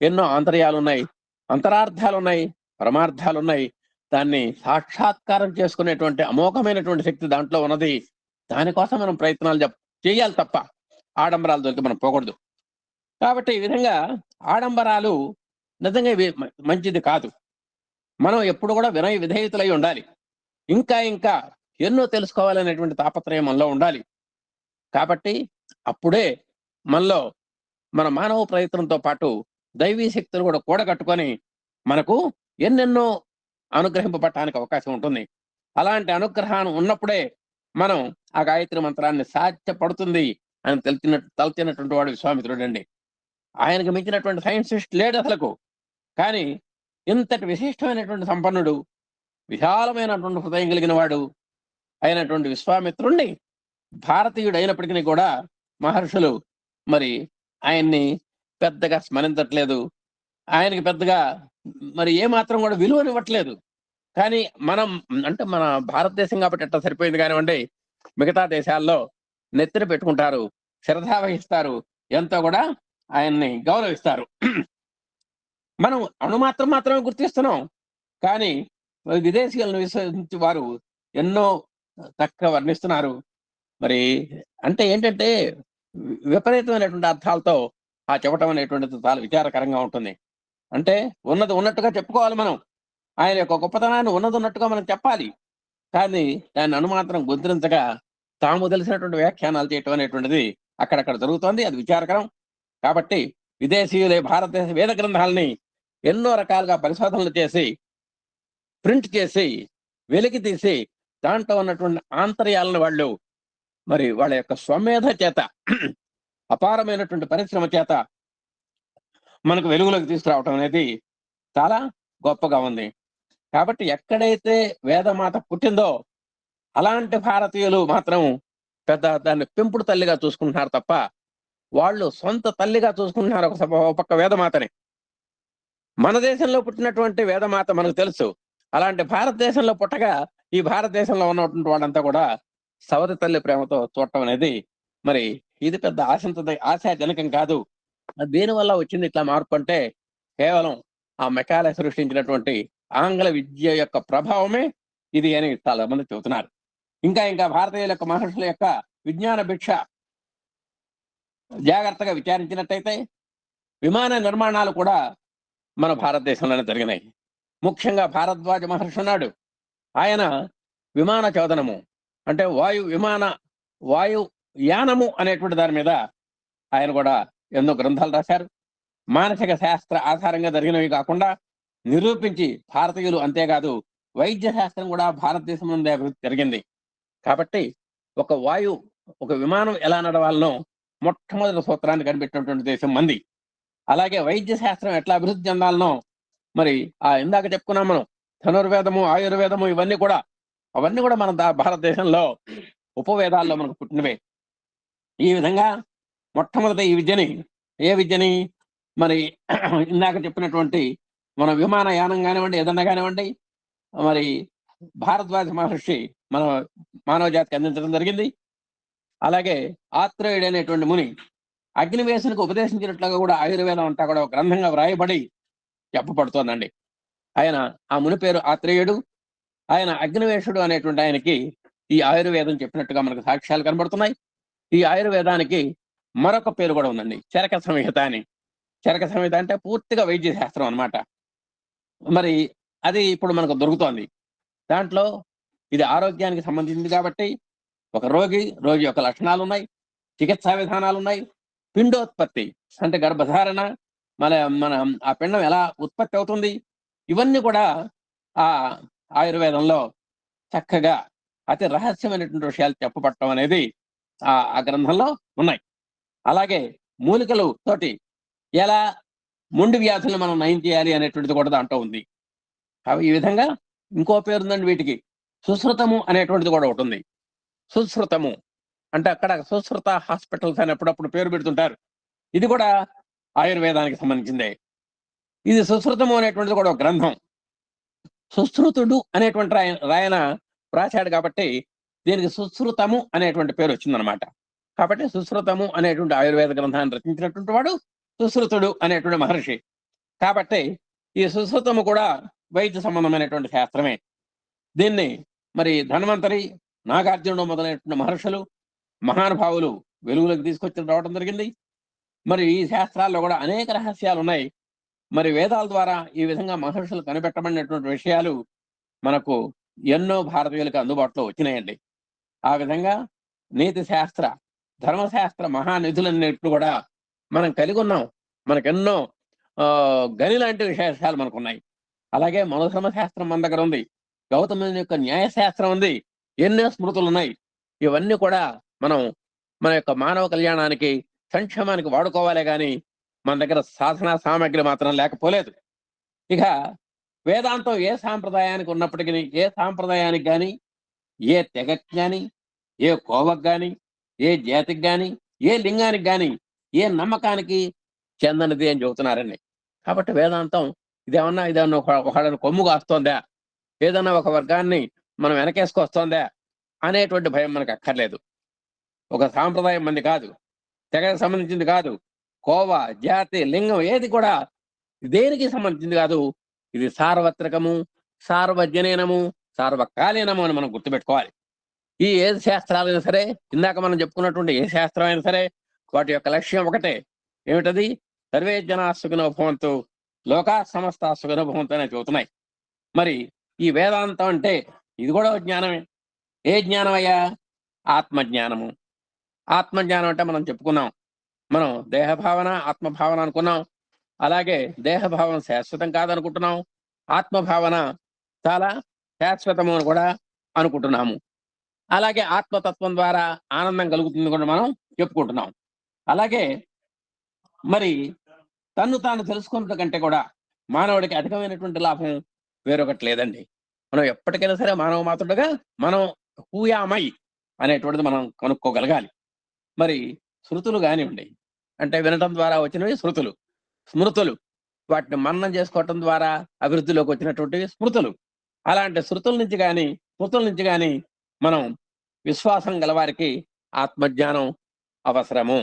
ఎన్నో ఆంతర్యాలున్నాయి, అంతరార్థాలున్నాయి, పరమార్థాలున్నాయి. దాన్ని సాక్షాత్కారం చేసుకునేటువంటి అమోఘమైనటువంటి శక్తి దాంట్లో ఉన్నది. దానికోసం మనం ప్రయత్నాలు చేయాలి తప్ప ఆడంబరాలు దొరికి మనం పోకూడదు. కాబట్టి ఈ విధంగా ఆడంబరాలు నిజంగా మంచిది కాదు. మనం ఎప్పుడు కూడా వినయ విధేయతలై ఉండాలి. ఇంకా ఎన్నో తెలుసుకోవాలనేటువంటి తాపత్రయం మనలో ఉండాలి. కాబట్టి అప్పుడే మనలో మన మానవ ప్రయత్నంతో పాటు దైవీ శక్తులు కూడా కూడగట్టుకొని మనకు ఎన్నెన్నో అనుగ్రహింపబట్టడానికి అవకాశం ఉంటుంది. అలాంటి అనుగ్రహాన్ని ఉన్నప్పుడే మనం ఆ గాయత్రి మంత్రాన్ని సాధ్యపడుతుంది అని తలచినటువంటి వాడు విశ్వామిత్రుడు అండి. ఆయనకు మించినటువంటి సైంటిస్ట్ లేడు అసలుకు. కానీ ఇంతటి విశిష్టమైనటువంటి సంపన్నుడు, విశాలమైనటువంటి హృదయం కలిగిన వాడు అయినటువంటి విశ్వామిత్రుణ్ణి భారతీయుడు అయినప్పటికీ కూడా మహర్షులు మరి ఆయన్ని పెద్దగా స్మరించట్లేదు. ఆయనకి పెద్దగా మరి ఏమాత్రం కూడా విలువనివ్వట్లేదు. కానీ మనం అంటే మన భారతదేశం కాబట్టి ఎట్లా సరిపోయింది కానివ్వండి, మిగతా దేశాల్లో నెత్తిన పెట్టుకుంటారు, శ్రద్ధ వహిస్తారు, ఎంతో కూడా ఆయన్ని గౌరవిస్తారు. మనం మాత్రమే గుర్తిస్తున్నాం, కానీ విదేశీయులను విశ్వసించి వారు ఎన్నో చక్కగా వర్ణిస్తున్నారు. మరి అంటే ఏంటంటే విపరీతమైనటువంటి అర్థాలతో ఆ చెప్పటం అనేటువంటిది చాలా విచారకరంగా ఉంటుంది. అంటే ఉన్నది ఉన్నట్టుగా చెప్పుకోవాలి మనం, ఆయన యొక్క గొప్పతనాన్ని ఉన్నది ఉన్నట్టుగా మనం చెప్పాలి. కానీ దాన్ని అనుమాత్రం గుర్తించగా తాము తెలిసినటువంటి వ్యాఖ్యానాలు చేయటం అనేటువంటిది అక్కడక్కడ జరుగుతోంది. అది విచారకరం. కాబట్టి విదేశీయులే భారతదేశ వేద గ్రంథాలని ఎన్నో రకాలుగా పరిశోధనలు చేసి, ప్రింట్ చేసి, వెలికి తీసి, దాంట్లో ఉన్నటువంటి ఆంతర్యాలను వాళ్ళు మరి వాళ్ళ యొక్క స్వమేధ చేత, అపారమైనటువంటి పరిశ్రమ చేత మనకు వెలుగులోకి తీసుకురావటం అనేది చాలా గొప్పగా ఉంది. కాబట్టి ఎక్కడైతే వేదమాత పుట్టిందో అలాంటి భారతీయులు మాత్రం దాన్ని పెంపుడు తల్లిగా చూసుకుంటున్నారు తప్ప, వాళ్ళు సొంత తల్లిగా చూసుకుంటున్నారు ఒక పక్క వేదమాతని. మన దేశంలో పుట్టినటువంటి వేదమాత మనకు తెలుసు. అలాంటి భారతదేశంలో పుట్టగా ఈ భారతదేశంలో ఉన్నటువంటి వాళ్ళంతా కూడా సవతి తల్లి ప్రేమతో చూడటం అనేది మరి ఇది పెద్ద ఆశాజనకం కాదు. దేనివల్ల వచ్చింది ఇట్లా మార్పు అంటే కేవలం ఆ మెకాలే సృష్టించినటువంటి ఆంగ్ల విద్య యొక్క ప్రభావమే ఇది అని చాలా మంది చెబుతున్నారు. ఇంకా భారతీయుల యొక్క మహర్షుల యొక్క విజ్ఞాన భిక్ష జాగ్రత్తగా విచారించినట్టయితే విమాన నిర్మాణాలు కూడా మన భారతదేశంలోనే జరిగినాయి. ముఖ్యంగా భారద్వాజ మహర్షి ఉన్నాడు. ఆయన విమాన చోదనము అంటే వాయు యానము అనేటువంటి దాని మీద ఆయన కూడా ఎన్నో గ్రంథాలు రాశారు. మానసిక శాస్త్ర ఆధారంగా జరిగినవి కాకుండా నిరూపించి భారతీయులు, అంతేకాదు వైద్య శాస్త్రం కూడా భారతదేశం నుండి అభివృద్ధి జరిగింది. కాబట్టి ఒక విమానం ఎలా నడవాలనో మొట్టమొదటి సూత్రాన్ని కనిపెట్టినటువంటి దేశం మంది. అలాగే వైద్య శాస్త్రం ఎట్లా అభివృద్ధి చెందాలనో మరి ఇందాక చెప్పుకున్నాం మనం, ధనుర్వేదము, ఆయుర్వేదము, అవన్నీ కూడా మన భారతదేశంలో ఉపవేదాల్లో మనకు పుట్టినవే. ఈ విధంగా మొట్టమొదటి ఈ విద్యని మరి ఇందాక చెప్పినటువంటి మన విమానయానం కానివ్వండి, ఏదన్నా కానివ్వండి, మరి భారద్వాజ మహర్షి మన మానవ జాతికి అందించడం జరిగింది. అలాగే ఆత్రేయుడు అనేటువంటి ముని అగ్నివేశునికి ఉపదేశించినట్లుగా కూడా ఆయుర్వేదం అంతా కూడా ఒక గ్రంథంగా వ్రాయబడి చెప్పబడుతోందండి. ఆ ముని పేరు ఆత్రేయుడు. ఆయన అగ్నివేశుడు అనేటువంటి ఆయనకి ఈ ఆయుర్వేదం చెప్పినట్టుగా మనకు సాక్ష్యాలు కనబడుతున్నాయి. ఈ ఆయుర్వేదానికి మరొక పేరు కూడా ఉందండి, చరక సంహిత అని. చరక సంహిత అంటే పూర్తిగా వైద్య శాస్త్రం అన్నమాట. మరి అది ఇప్పుడు మనకు దొరుకుతోంది. దాంట్లో ఇది ఆరోగ్యానికి సంబంధించింది కాబట్టి ఒక రోగి యొక్క లక్షణాలు ఉన్నాయి, చికిత్సా విధానాలు ఉన్నాయి, పిండోత్పత్తి అంటే గర్భధారణ, మన ఆ పిండం ఎలా ఉత్పత్తి అవుతుంది, ఇవన్నీ కూడా ఆ ఆయుర్వేదంలో చక్కగా అతి రహస్యమైనటువంటి విషయాలు చెప్పబడటం అనేది ఆ గ్రంథంలో ఉన్నాయి. అలాగే మూలికలు తోటి ఎలా మొండి వ్యాధులను మనం నయం చేయాలి అనేటువంటిది కూడా దాంట్లో ఉంది. ఈ విధంగా ఇంకో పేరుందండి వీటికి, సుశ్రుతము అనేటువంటిది కూడా ఒకటి ఉంది. సుశ్రుతము అంటే అక్కడ సుశ్రుత హాస్పిటల్స్ అని అప్పుడప్పుడు పేరు పెడుతుంటారు. ఇది కూడా ఆయుర్వేదానికి సంబంధించిందే. ఇది సుశ్రుతము అనేటువంటిది కూడా ఒక గ్రంథం. సుశ్రుతుడు అనేటువంటి రాయన రాశాడు కాబట్టి దీనికి సుశ్రుతము అనేటువంటి పేరు వచ్చిందనమాట. కాబట్టి సుశ్రుతము అనేటువంటి ఆయుర్వేద గ్రంథాన్ని రచించినటువంటి వాడు సుశ్రుతుడు అనేటువంటి మహర్షి. కాబట్టి ఈ సుశ్రుతము కూడా వైద్య సంబంధమైనటువంటి శాస్త్రమే. దీన్ని మరి ధన్వంతరి, నాగార్జునుడు మొదలైనటువంటి మహర్షులు, మహానుభావులు వెలుగులోకి తీసుకొచ్చి రావడం జరిగింది. మరి ఈ శాస్త్రాల్లో కూడా అనేక రహస్యాలు ఉన్నాయి. మరి వేదాల ద్వారా ఈ విధంగా మహర్షులు కనిపెట్టబడినటువంటి విషయాలు మనకు ఎన్నో భారతీయులకు అందుబాటులో వచ్చినాయండి. ఆ విధంగా నీతి శాస్త్ర, ధర్మశాస్త్ర మహానిధులన్నిట్లు కూడా మనం కలిగి ఉన్నాం. మనకెన్నో గని లాంటి విశేషాలు మనకున్నాయి. అలాగే మనోధర్మశాస్త్రం మన దగ్గర ఉంది, గౌతముని యొక్క న్యాయశాస్త్రం ఉంది, ఎన్నో స్మృతులు ఉన్నాయి. ఇవన్నీ కూడా మనం మన యొక్క మానవ కళ్యాణానికి, సంక్షేమానికి వాడుకోవాలే కానీ మన దగ్గర సాధనా సామగ్రి మాత్రం లేకపోలేదు. ఇక వేదాంతం ఏ సాంప్రదాయానికి ఉన్నప్పటికీ, ఏ సాంప్రదాయానికి కానీ, ఏ తెగకి కానీ, ఏ కోవకు కానీ, ఏ జాతికి కానీ, ఏ లింగానికి కానీ, ఏ నమ్మకానికి చెందనిది అని చెబుతున్నారండి. కాబట్టి వేదాంతం ఇదేమన్నా ఒకళ్ళని కొమ్ము కాస్తోందా, ఏదైనా ఒక వర్గాన్ని మనం వెనకేసుకొస్తోందా అనేటువంటి భయం మనకు అక్కర్లేదు. ఒక సాంప్రదాయం మంది కాదు, తెగకు సంబంధించింది కాదు, కోవ, జాతి, లింగం ఏది కూడా దేనికి సంబంధించింది కాదు. ఇది సార్వత్రికము, సార్వజనీనము, సార్వకాలీనము అని మనం గుర్తుపెట్టుకోవాలి. ఈ ఏ శాస్త్రాలైనా సరే, ఇందాక మనం చెప్పుకున్నటువంటి ఏ శాస్త్రం అయినా సరే, వాటి యొక్క లక్ష్యం ఒకటే. ఏమిటది? సర్వే జనా సుఖినో భవంతు, లోకా సమస్త సుఖినో భవంతు అని చెబుతున్నాయి. మరి ఈ వేదాంతం అంటే ఇది కూడా జ్ఞానమే. ఏ జ్ఞానం అయ్యా? ఆత్మజ్ఞానము. ఆత్మజ్ఞానం అంటే మనం చెప్పుకున్నాం, మనం దేహభావన ఆత్మభావన అనుకున్నాం. అలాగే దేహభావన శాశ్వతం కాదనుకుంటున్నాం, ఆత్మభావన చాలా శాశ్వతము అని కూడా అనుకుంటున్నాము. అలాగే ఆత్మతత్వం ద్వారా ఆనందం కలుగుతుంది కూడా మనం చెప్పుకుంటున్నాం. అలాగే మరి తన్ను తాను తెలుసుకున్నట్టు కంటే కూడా మానవుడికి అధికమైనటువంటి లాభం వేరొకటి లేదండి. మనం ఎప్పటికైనా సరే మానవ మాత్రుడుగా మనం హూయామై అనేటువంటిది మనం కనుక్కోగలగాలి. మరి శృతులు కానివ్వండి, అంటే వినటం ద్వారా వచ్చినవి శృతులు, స్మృతులు, వాటిని మననం చేసుకోవటం ద్వారా అభివృద్ధిలోకి వచ్చినటువంటి స్మృతులు. అలాంటి శృతుల నుంచి కానీ మనం విశ్వాసం గలవారికి ఆత్మజ్ఞానం అవసరము.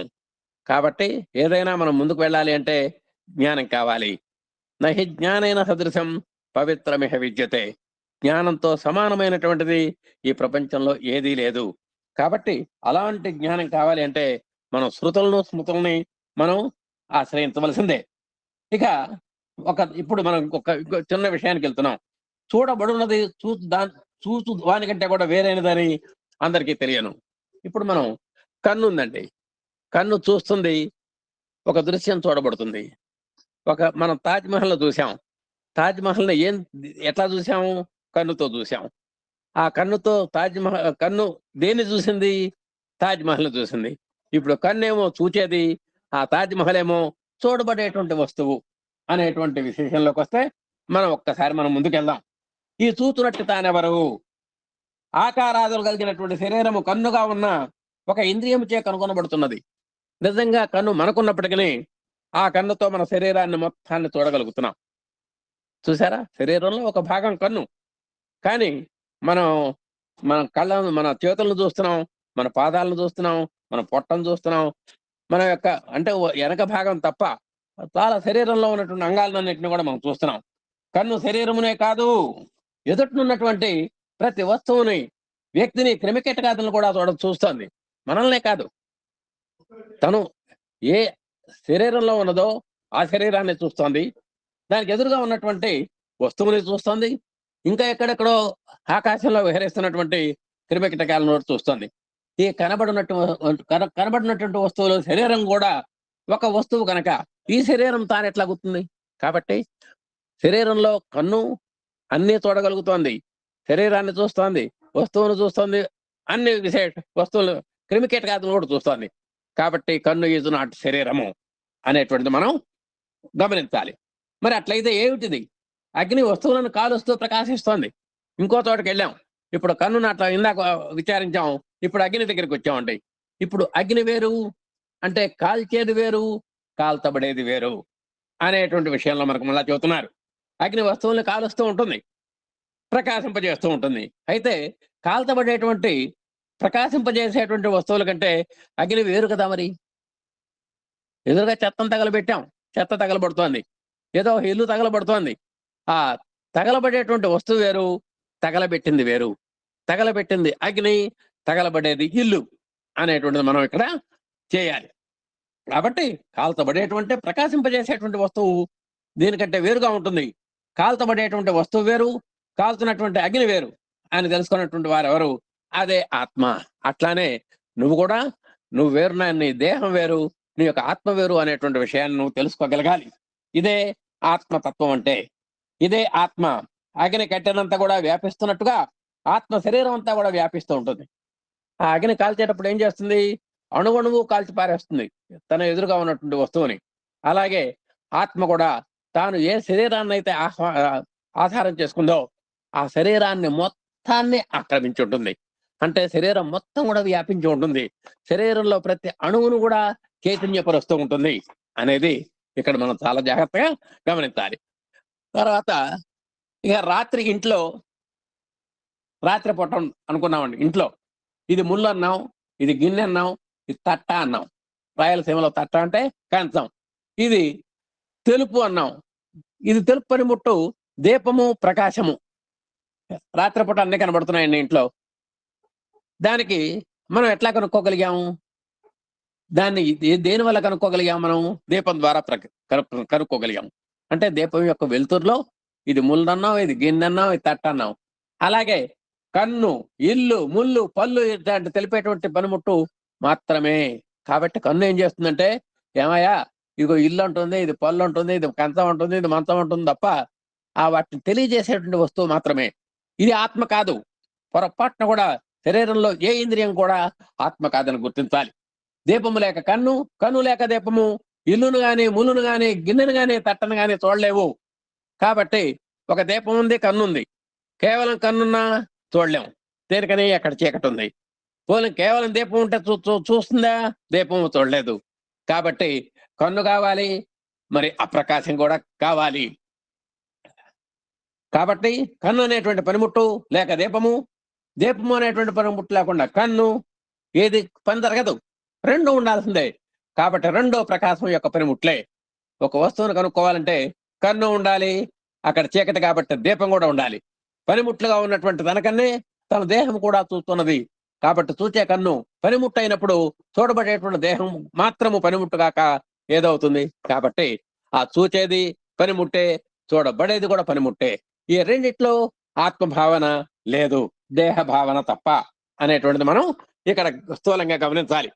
కాబట్టి ఏదైనా మనం ముందుకు వెళ్ళాలి అంటే జ్ఞానం కావాలి. నహి జ్ఞానైన సదృశం పవిత్రమిహ విద్యతే. జ్ఞానంతో సమానమైనటువంటిది ఈ ప్రపంచంలో ఏదీ లేదు. కాబట్టి అలాంటి జ్ఞానం కావాలి అంటే మనం శృతులను స్మృతుల్ని మనం ఆశ్రయించవలసిందే. ఇక ఇప్పుడు మనం ఒక చిన్న విషయానికి వెళ్తున్నాం. చూడబడున్నది చూచు దానికంటే కూడా వేరైనదని అందరికీ తెలియను. ఇప్పుడు మనం కన్ను ఉందండి, కన్ను చూస్తుంది, ఒక దృశ్యం చూడబడుతుంది. మనం తాజ్మహల్ని చూసాం. తాజ్మహల్ని ఎట్లా చూసాము? కన్నుతో చూసాం. ఆ కన్నుతో కన్ను దేన్ని చూసింది? తాజ్మహల్ని చూసింది. ఇప్పుడు కన్ను ఏమో చూచేది, ఆ తాజ్మహల్ ఏమో చూడబడేటువంటి వస్తువు అనేటువంటి విశేషంలోకి వస్తే మనం ఒక్కసారి మనం ముందుకెళ్దాం. ఈ చూతున్నట్టు తానెవరు? ఆకారాదులు కలిగినటువంటి శరీరము కన్నుగా ఉన్న ఒక ఇంద్రియముచే కనుగొనబడుతున్నది. నిజంగా కన్ను మనకున్నప్పటికీ ఆ కన్నుతో మన శరీరాన్ని మొత్తాన్ని చూడగలుగుతున్నాం. చూసారా? శరీరంలో ఒక భాగం కన్ను. కానీ మన కళ్ళను, మన చేతులను చూస్తున్నాం, మన పాదాలను చూస్తున్నాం, మన పొట్టను చూస్తున్నాం, మన యొక్క అంటే వెనక భాగం తప్ప చాలా శరీరంలో ఉన్నటువంటి అంగాలన్నింటినీ కూడా మనం చూస్తున్నాం. కన్ను శరీరమునే కాదు, ఎదుటినున్నటువంటి ప్రతి వస్తువుని, వ్యక్తిని, క్రిమికీటకాదులను కూడా చూస్తోంది. మనల్నే కాదు, తను ఏ శరీరంలో ఉన్నదో ఆ శరీరాన్ని చూస్తోంది, దానికి ఎదురుగా ఉన్నటువంటి వస్తువుని చూస్తోంది, ఇంకా ఎక్కడెక్కడో ఆకాశంలో విహరిస్తున్నటువంటి క్రిమికీటకాలను చూస్తోంది. ఈ కనబడినటువంటి వస్తువులు, శరీరం కూడా ఒక వస్తువు కనుక ఈ శరీరం తాను ఎట్లా గుర్తుంది? కాబట్టి శరీరంలో కన్ను అన్నీ చూడగలుగుతోంది, శరీరాన్ని చూస్తోంది, వస్తువును చూస్తోంది, అన్ని విశేష వస్తువులు, క్రిమికీటకాదులను కూడా చూస్తోంది. కాబట్టి కన్ను ఈజ్ నాట్ శరీరము అనేటువంటిది మనం గమనించాలి. మరి అట్లయితే ఏమిటిది? అగ్ని వస్తువులను కాలుస్తూ ప్రకాశిస్తోంది. ఇంకో చోటకి వెళ్ళాం, ఇప్పుడు కన్నును అట్లా ఇందాక విచారించాం, ఇప్పుడు అగ్ని దగ్గరికి వచ్చామండి. ఇప్పుడు అగ్ని వేరు అంటే కాల్చేది వేరు, కాల్తబడేది వేరు అనేటువంటి విషయంలో మనకు మళ్ళా చెబుతున్నారు. అగ్ని వస్తువుల్ని కాలుస్తూ ఉంటుంది, ప్రకాశింపజేస్తూ ఉంటుంది. అయితే కాల్తబడేటువంటి, ప్రకాశింపజేసేటువంటి వస్తువుల కంటే అగ్ని వేరు కదా. మరి ఎదురుగా చెత్తను తగలబెట్టాం, చెత్త తగలబడుతోంది, ఏదో ఇల్లు తగలబడుతోంది. ఆ తగలబడేటువంటి వస్తువు వేరు, తగలబెట్టింది వేరు. తగలబెట్టింది అగ్ని, తగలబడేది ఇల్లు అనేటువంటిది మనం ఇక్కడ చేయాలి. కాబట్టి కాల్తబడేటువంటి, ప్రకాశింపజేసేటువంటి వస్తువు దీనికంటే వేరుగా ఉంటుంది. కాల్తబడేటువంటి వస్తువు వేరు, కాల్తున్నటువంటి అగ్ని వేరు అని తెలుసుకున్నటువంటి వారు ఎవరు? అదే ఆత్మ. అట్లానే నువ్వు కూడా, నువ్వు వేరు, నీ దేహం వేరు, నీ యొక్క ఆత్మ వేరు అనేటువంటి విషయాన్ని నువ్వు తెలుసుకోగలగాలి. ఇదే ఆత్మతత్వం అంటే. ఇదే ఆత్మ. అగ్ని కట్టెనంతా కూడా వ్యాపిస్తున్నట్టుగా ఆత్మ శరీరం అంతా కూడా వ్యాపిస్తూ ఉంటుంది. ఆ అగ్ని కాల్చేటప్పుడు ఏం చేస్తుంది? అణువణువు కాల్చి పారేస్తుంది తన ఎదురుగా ఉన్నటువంటి వస్తువుని. అలాగే ఆత్మ కూడా తాను ఏ శరీరాన్ని అయితే ఆధారం చేసుకుందో ఆ శరీరాన్ని మొత్తాన్ని ఆక్రమించి ఉంటుంది. అంటే శరీరం మొత్తం కూడా వ్యాపించి ఉంటుంది. శరీరంలో ప్రతి అణువును కూడా చైతన్యపరుస్తూ ఉంటుంది అనేది ఇక్కడ మనం చాలా జాగ్రత్తగా గమనించాలి. తర్వాత ఇక రాత్రి ఇంట్లో రాత్రిపూట అనుకున్నామండి ఇంట్లో, ఇది ముళ్ళు అన్నాం, ఇది గిన్నె అన్నాం, ఇది తట్ట అన్నాం. రాయలసీమలో తట్ట అంటే కంచం. ఇది తెలుపు అన్నాం. ఇది తెలుపు పనిముట్టు దీపము, ప్రకాశము. రాత్రిపూట అన్నీ కనబడుతున్నాయండి ఇంట్లో. దానికి మనం ఎట్లా కనుక్కోగలిగాము? దాన్ని దేని వల్ల కనుక్కోగలిగాం? మనం దీపం ద్వారా కనుక్కోగలిగాం. అంటే దీపం యొక్క వెలుతురులో ఇది ముళ్ళు అన్నాం, ఇది గిన్నె అన్నాం, ఇది తట్ట అన్నాం. అలాగే కన్ను, ఇల్లు, ముళ్ళు, పళ్ళు ఇలాంటి తెలిపేటువంటి పనిముట్టు మాత్రమే. కాబట్టి కన్ను ఏం చేస్తుందంటే, ఏమయ్యా ఇదిగో ఇల్లు ఉంటుంది, ఇది పళ్ళు ఉంటుంది, ఇది కంచం ఉంటుంది, ఇది మంచం ఉంటుంది తప్ప వాటిని తెలియజేసేటువంటి వస్తువు మాత్రమే. ఇది ఆత్మ కాదు. పొరపాటున కూడా శరీరంలో ఏ ఇంద్రియం కూడా ఆత్మ కాదని గుర్తించాలి. దీపము లేక కన్ను, కన్ను లేక దీపము, ఇల్లును గాని, ముళ్ళును గాని, గిన్నెను గాని, తట్టను గాని చూడలేవు. కాబట్టి ఒక దీపం ఉంది, కన్ను ఉంది. కేవలం కన్నున్నా చూడలేము. దేనికని అక్కడ చీకటి ఉంది. పోనీ కేవలం దీపం ఉంటే చూస్తుందా? దీపం చూడలేదు. కాబట్టి కన్ను కావాలి, మరి అప్రకాశం కూడా కావాలి. కాబట్టి కన్ను అనేటువంటి పనిముట్టు లేక దీపము, దీపము అనేటువంటి పనిముట్టు లేకుండా కన్ను, ఏది పని జరగదు. రెండు ఉండాల్సిందే. కాబట్టి రెండో ప్రకాశం యొక్క పనిముట్లే. ఒక వస్తువును కనుక్కోవాలంటే కన్ను ఉండాలి, అక్కడ చీకటి కాబట్టి దీపం కూడా ఉండాలి. పనిముట్లుగా ఉన్నటువంటి తనకన్నే తన దేహం కూడా చూస్తున్నది. కాబట్టి చూచే కన్ను పనిముట్టు అయినప్పుడు చూడబడేటువంటి దేహం మాత్రము పనిముట్టు కాక ఏదవుతుంది? కాబట్టి ఆ చూచేది పనిముట్టే, చూడబడేది కూడా పనిముట్టే. ఈ రెండిట్లో ఆత్మభావన లేదు, దేహ భావన తప్ప అనేటువంటిది మనం ఇక్కడ స్థూలంగా గమనించాలి.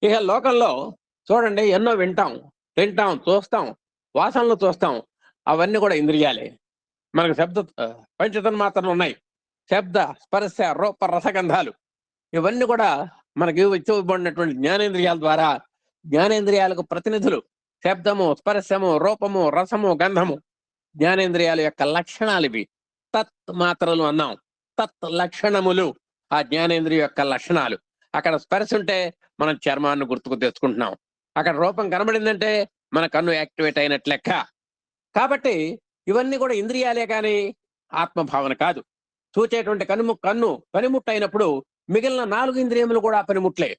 ఇక లోకంలో చూడండి, ఎన్నో వింటాం, తింటాం, చూస్తాం, వాసనలు చూస్తాం. అవన్నీ కూడా ఇంద్రియాలే. మనకు పంచతన్మాత్రలు ఉన్నాయి. శబ్ద, స్పర్శ, రూప, రసగంధాలు ఇవన్నీ కూడా మనకి ఇవ్వబడినటువంటి జ్ఞానేంద్రియాల ద్వారా, జ్ఞానేంద్రియాలకు ప్రతినిధులు. శబ్దము, స్పర్శము, రూపము, రసము, గంధము జ్ఞానేంద్రియాల యొక్క లక్షణాలు ఇవి. తత్ మాత్రలు అన్నాం. తత్ లక్షణములు ఆ జ్ఞానేంద్రియ యొక్క లక్షణాలు. అక్కడ స్పర్శ ఉంటే మనం చర్మాన్ని గుర్తుకు తెచ్చుకుంటున్నాం. అక్కడ రూపం కనబడిందంటే మన కన్ను యాక్టివేట్ అయినట్లు లెక్క. కాబట్టి ఇవన్నీ కూడా ఇంద్రియాలే కానీ ఆత్మభావన కాదు. చూచేటువంటి కన్ను పనిముట్టు అయినప్పుడు మిగిలిన 4 ఇంద్రియములు కూడా పనిముట్లే.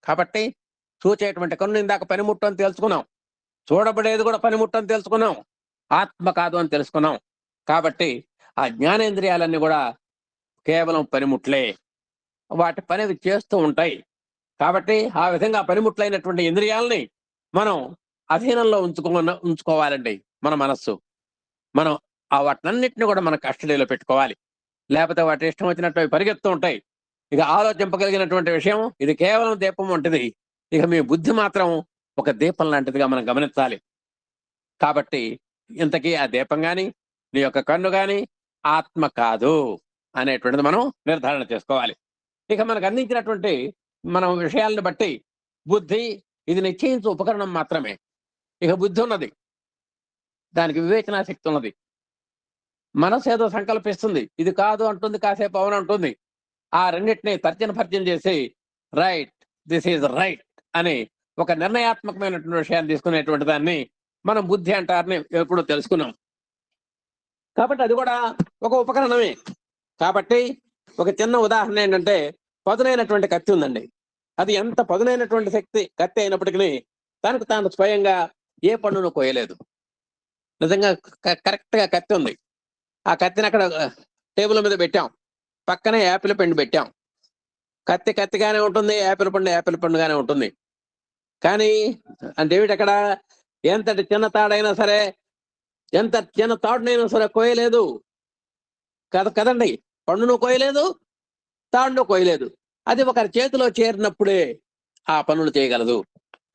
కాబట్టి చూచేటువంటి కన్ను ఇందాక పనిముట్టు అని తెలుసుకున్నాం, చూడబడేది కూడా పనిముట్టు అని తెలుసుకున్నాం, ఆత్మ కాదు అని తెలుసుకున్నాం. కాబట్టి ఆ జ్ఞానేంద్రియాలన్నీ కూడా కేవలం పనిముట్లే, వాటి పని అవి చేస్తూ ఉంటాయి. కాబట్టి ఆ విధంగా పనిముట్లైనటువంటి ఇంద్రియాలని మనం అధీనంలో ఉంచుకోవాలండి. మన మనస్సు, మనం వాటినన్నిటిని కూడా మన కస్టడీలో పెట్టుకోవాలి. లేకపోతే వాటి ఇష్టం వచ్చినట్టు అవి పరిగెత్తూ ఉంటాయి. ఇక ఆలోచింపగలిగినటువంటి విషయం ఇది కేవలం దీపం వంటిది. ఇక మీ బుద్ధి మాత్రం ఒక దీపం లాంటిదిగా మనం గమనించాలి. కాబట్టి ఇంతకీ ఆ దీపం గాని, నీ యొక్క కన్ను గాని ఆత్మ కాదు అనేటువంటిది మనం నిర్ధారణ చేసుకోవాలి. ఇక మనకు అందించినటువంటి మనం విషయాలను బట్టి బుద్ధి ఇది నిశ్చయించు ఉపకరణం మాత్రమే. ఇక బుద్ధి ఉన్నది, దానికి వివేచనా శక్తి ఉన్నది. మనసు ఏదో సంకల్పిస్తుంది, ఇది కాదు అంటుంది, కాసేపు అవును అంటుంది. ఆ రెండింటినీ తర్జన భర్జన చేసి రైట్, దిస్ ఈజ్ రైట్ అని ఒక నిర్ణయాత్మకమైనటువంటి విషయాన్ని తీసుకునేటువంటి దాన్ని మనం బుద్ధి అంటారని ఎప్పుడూ తెలుసుకున్నాం. కాబట్టి అది కూడా ఒక ఉపకరణమే. కాబట్టి ఒక చిన్న ఉదాహరణ ఏంటంటే, పదునైనటువంటి కత్తి ఉందండి. అది ఎంత పదునైనటువంటి కత్తి అయినప్పటికీ తనకు తాను స్వయంగా ఏ పన్నును కోయలేదు. నిజంగా కరెక్ట్ గా కత్తి ఉంది. ఆ కత్తిని అక్కడ టేబుల్ మీద పెట్టాం, పక్కనే యాపిల్ పండు పెట్టాం. కత్తి కత్తిగానే ఉంటుంది, యాపిల్ పండుగానే ఉంటుంది. కానీ అంటే ఏమిటి, అక్కడ ఎంతటి చిన్న తాడైనా సరే, ఎంత చిన్న తాడునైనా సరే కోయలేదు కదండి. పండును కోయలేదు, తాడును కోయలేదు. అది ఒకరి చేతిలో చేరినప్పుడే ఆ పనులు చేయగలదు.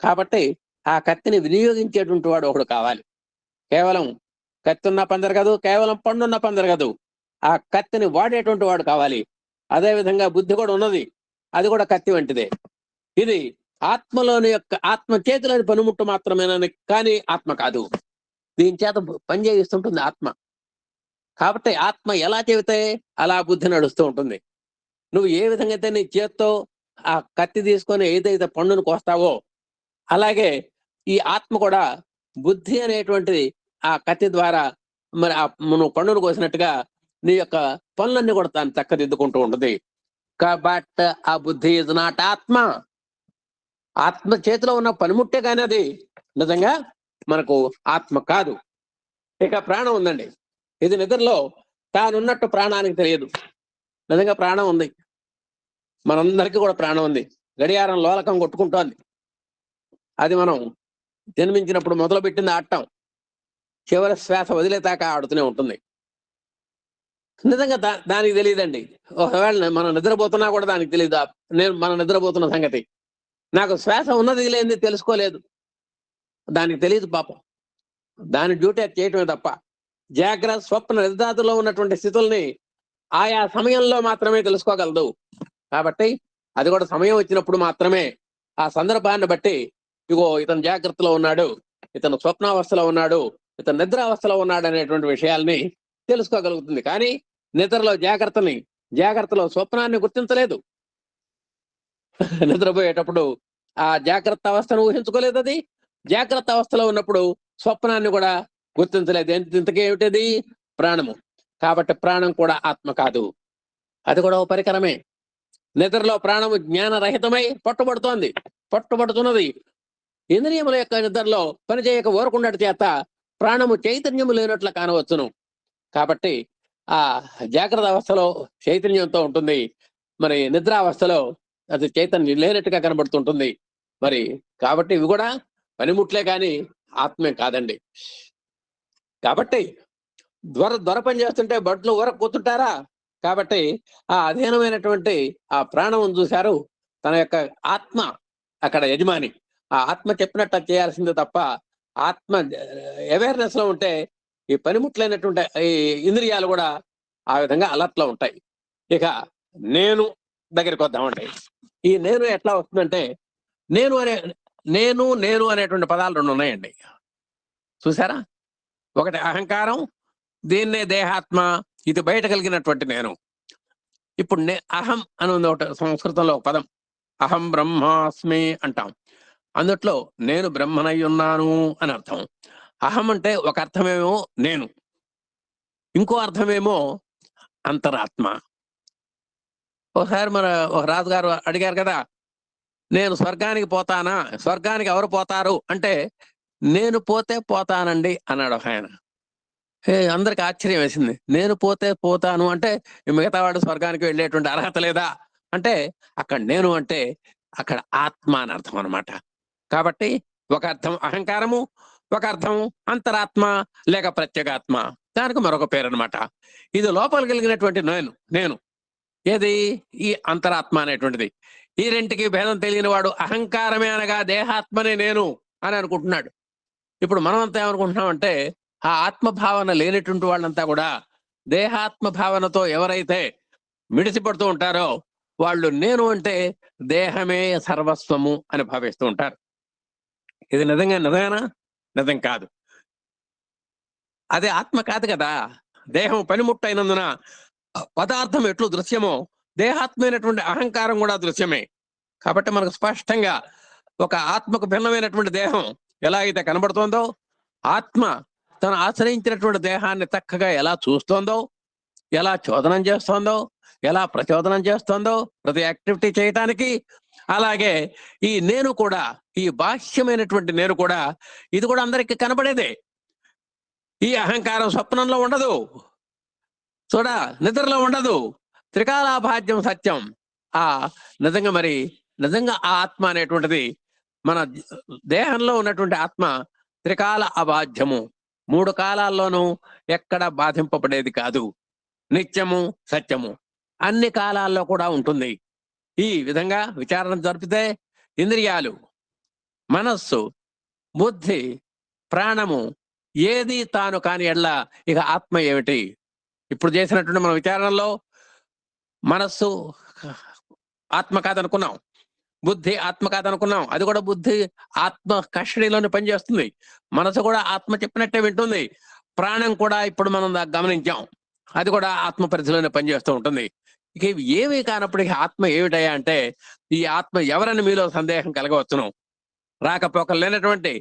కాబట్టి ఆ కత్తిని వినియోగించేటువంటి వాడు ఒకడు కావాలి. కేవలం కత్తి ఉన్న పని జరగదు, కేవలం పండున్న పని జరగదు. ఆ కత్తిని వాడేటువంటి వాడు కావాలి. అదేవిధంగా బుద్ధి కూడా ఉన్నది, అది కూడా కత్తి వంటిదే. ఇది ఆత్మలోని యొక్క ఆత్మ చేతిలోని పనిముట్టు మాత్రమేనని, కానీ ఆత్మ కాదు. దీని చేత పని చేయిస్తుంటుంది ఆత్మ. కాబట్టి ఆత్మ ఎలా చెబితే అలా బుద్ధి నడుస్తూ ఉంటుంది. నువ్వు ఏ విధంగా అయితే నీ చేత్తో ఆ కత్తి తీసుకొని ఏదైతే పండును కోస్తావో, అలాగే ఈ ఆత్మ కూడా బుద్ధి అనేటువంటిది ఆ కత్తి ద్వారా మరి నువ్వు పండును కోసినట్టుగా నీ యొక్క పనులన్నీ కూడా తాను చక్కదిద్దుకుంటూ ఉంటుంది. బట్ ఆ బుద్ధి ఇస్ నాట్ ఆత్మ. ఆత్మ చేతిలో ఉన్న పనిముట్టే కానీ అది నిజంగా మనకు ఆత్మ కాదు. ఇక ప్రాణం ఉందండి. ఇది నిద్రలో తానున్నట్టు ప్రాణానికి తెలియదు. నిజంగా ప్రాణం ఉంది, మనందరికీ కూడా ప్రాణం ఉంది. గడియారం లోలకం కొట్టుకుంటోంది. అది మనం జన్మించినప్పుడు మొదలుపెట్టింది ఆడటం, చివరి శ్వాస వదిలేదాకా ఆడుతూనే ఉంటుంది. నిజంగా దానికి తెలియదండి. ఒకవేళ మనం నిద్రపోతున్నా కూడా దానికి తెలియదు మనం నిద్రపోతున్న సంగతి. నాకు శ్వాస ఉన్నది లేనిది తెలుసుకోలేదు, దానికి తెలియదు పాపం. దాని డ్యూటీ అది చేయటమే తప్ప జాగ్రత్త స్వప్న నిద్రాదులో ఉన్నటువంటి స్థితుల్ని ఆయా సమయంలో మాత్రమే తెలుసుకోగలదు. కాబట్టి అది కూడా సమయం వచ్చినప్పుడు మాత్రమే ఆ సందర్భాన్ని బట్టి ఇగో ఇతను జాగ్రత్తలో ఉన్నాడు, ఇతను స్వప్నావస్థలో ఉన్నాడు, ఇతను నిద్రావస్థలో ఉన్నాడు అనేటువంటి విషయాల్ని తెలుసుకోగలుగుతుంది. కానీ నిద్రలో జాగ్రత్తలో స్వప్నాన్ని గుర్తించలేదు. నిద్రపోయేటప్పుడు ఆ జాగ్రత్త అవస్థను ఊహించుకోలేదు. అది జాగ్రత్త అవస్థలో ఉన్నప్పుడు స్వప్నాన్ని కూడా గుర్తించలేదు. ఇంతకేమిటది? ప్రాణము. కాబట్టి ప్రాణం కూడా ఆత్మ కాదు, అది కూడా ఒక పరికరమే. నిద్రలో ప్రాణము జ్ఞానరహితమై పట్టుబడుతున్నది. ఇంద్రియముల యొక్క నిద్రలో పనిచేయక ఊరకుండటి చేత ప్రాణము చైతన్యము లేనట్లు కానవచ్చును. కాబట్టి ఆ జాగ్రత్త అవస్థలో చైతన్యంతో ఉంటుంది, మరి నిద్రావస్థలో అది చైతన్యం లేనట్టుగా కనబడుతుంటుంది. మరి కాబట్టి ఇవి కూడా పనిముట్లే కానీ ఆత్మే కాదండి. కాబట్టి దొర పని చేస్తుంటే బట్లు ఊరకు కూతుంటారా? కాబట్టి ఆ అధీనమైనటువంటి ఆ ప్రాణం చూశారు, తన యొక్క ఆత్మ అక్కడ యజమాని. ఆ ఆత్మ చెప్పినట్టు చేయాల్సిందే తప్ప ఆత్మ అవేర్నెస్ లో ఉంటే ఈ పనిముట్లైనటువంటి ఈ ఇంద్రియాలు కూడా ఆ విధంగా అలర్ట్ లో ఉంటాయి. ఇక నేను దగ్గరికి వద్దామండి. ఈ నేను ఎట్లా వస్తుందంటే, నేను అనేటువంటి పదాలు రెండు ఉన్నాయండి. చూసారా? ఒకటి అహంకారం, దీన్నే దేహాత్మ, ఇది బయట కలిగినటువంటి నేను. ఇప్పుడు అహం అని ఉంది ఒకటి సంస్కృతంలో ఒక పదం, అహం బ్రహ్మాస్మి అంటాం. అందుట్లో నేను బ్రహ్మనై ఉన్నాను అని అర్థం. అహం అంటే ఒక అర్థమేమో నేను, ఇంకో అర్థమేమో అంతరాత్మ. ఒకసారి మన ఒక రాజుగారు అడిగారు కదా, నేను స్వర్గానికి పోతానా, స్వర్గానికి ఎవరు పోతారు అంటే, నేను పోతే పోతానండి అన్నాడు ఒక ఆయన. అందరికి ఆశ్చర్యం వేసింది. నేను పోతే పోతాను అంటే మిగతా వాడు స్వర్గానికి వెళ్ళేటువంటి అర్హత లేదా అంటే, అక్కడ నేను అంటే అక్కడ ఆత్మ అని అర్థం అనమాట. కాబట్టి ఒక అర్థం అహంకారము, ఒక అర్థం అంతరాత్మ లేక ప్రత్యేగాత్మ, దానికి మరొక పేరు అనమాట. ఇది లోపల కలిగినటువంటి నేను ఏది? ఈ అంతరాత్మ అనేటువంటిది. ఈ రెంటికి భేదం తెలియని వాడు అహంకారమే అనగా దేహాత్మనే నేను అని అనుకుంటున్నాడు. ఇప్పుడు మనమంతా ఏమనుకుంటున్నామంటే, ఆ ఆత్మభావన లేనటువంటి వాళ్ళంతా కూడా దేహాత్మ భావనతో ఎవరైతే మిడిసిపడుతూ ఉంటారో వాళ్ళు నేను అంటే దేహమే సర్వస్వము అని భావిస్తూ ఉంటారు. ఇది నిజమేనా? నిజం కాదు. అదే ఆత్మ కాదు కదా. దేహం పనిముట్టు అయినందున పదార్థం ఎట్లు దృశ్యమో దేహాత్మైనటువంటి అహంకారం కూడా దృశ్యమే. కాబట్టి మనకు స్పష్టంగా ఒక ఆత్మకు భిన్నమైనటువంటి దేహం ఎలా అయితే కనబడుతోందో, ఆత్మ తను ఆశ్రయించినటువంటి దేహాన్ని చక్కగా ఎలా చూస్తోందో, ఎలా చోదనం చేస్తోందో, ఎలా ప్రచోదనం చేస్తోందో ప్రతి యాక్టివిటీ చేయటానికి, అలాగే ఈ నేను కూడా, ఈ బాహ్యమైనటువంటి నేను కూడా, ఇది కూడా అందరికీ కనబడేదే. ఈ అహంకారం స్వప్నంలో ఉండదు, నిద్రలో ఉండదు. త్రికాలాభాజ్యం సత్యం. ఆ నిజంగా ఆ ఆత్మ అనేటువంటిది, మన దేహంలో ఉన్నటువంటి ఆత్మ త్రికాల అబాధ్యము, 3 కాలాల్లోనూ ఎక్కడ బాధింపబడేది కాదు. నిత్యము, సత్యము, అన్ని కాలాల్లో కూడా ఉంటుంది. ఈ విధంగా విచారణ జరిపితే ఇంద్రియాలు, మనస్సు, బుద్ధి, ప్రాణము ఏది తాను కాని ఎడ్ల ఇక ఆత్మ ఏమిటి? ఇప్పుడు చేసినటువంటి మన విచారణలో మనస్సు ఆత్మ కాదనుకున్నాం, బుద్ధి ఆత్మ కాదనుకున్నాం. అది కూడా బుద్ధి ఆత్మ కస్టడీలోనే పనిచేస్తుంది. మనసు కూడా ఆత్మ చెప్పినట్టే వింటుంది. ప్రాణం కూడా ఇప్పుడు మనం గమనించాం, అది కూడా ఆత్మ పరిధిలోనే పనిచేస్తూ ఉంటుంది. ఇక ఇవి ఏమీ కానప్పటికీ ఆత్మ ఏమిటయ్యా అంటే, ఈ ఆత్మ ఎవరని మీలో సందేహం కలగవచ్చును. రాకపోకలు లేనటువంటి,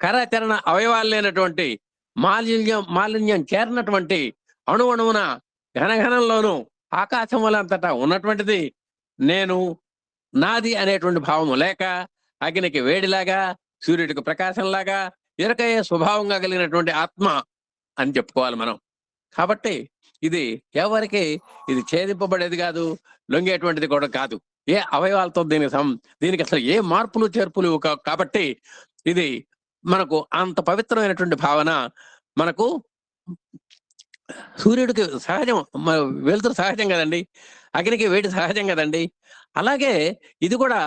కరచరణ అవయవాలు లేనటువంటి, మాలిన్యం చేరినటువంటి, అణువున ఘనఘనంలోనూ ఆకాశం వలంతటా ఉన్నటువంటిది నేను, నాది అనేటువంటి భావము లేక అగ్నికి వేడిలాగా, సూర్యుడికి ప్రకాశంలాగా, ఎరకయ్యే స్వభావంగా కలిగినటువంటి ఆత్మ అని చెప్పుకోవాలి మనం. కాబట్టి ఇది ఎవరికి ఇది ఛేదింపబడేది కాదు, లొంగేటువంటిది కూడా కాదు. ఏ అవయవాలతో దీనికి అసలు ఏ మార్పులు చేర్పులు కాబట్టి ఇది మనకు అంత పవిత్రమైనటువంటి భావన. మనకు సూర్యుడికి సహజం, వెలుతురు సహజం కదండి, అగ్నికి వేడి సహజం కదండి. అలాగే ఇది కూడా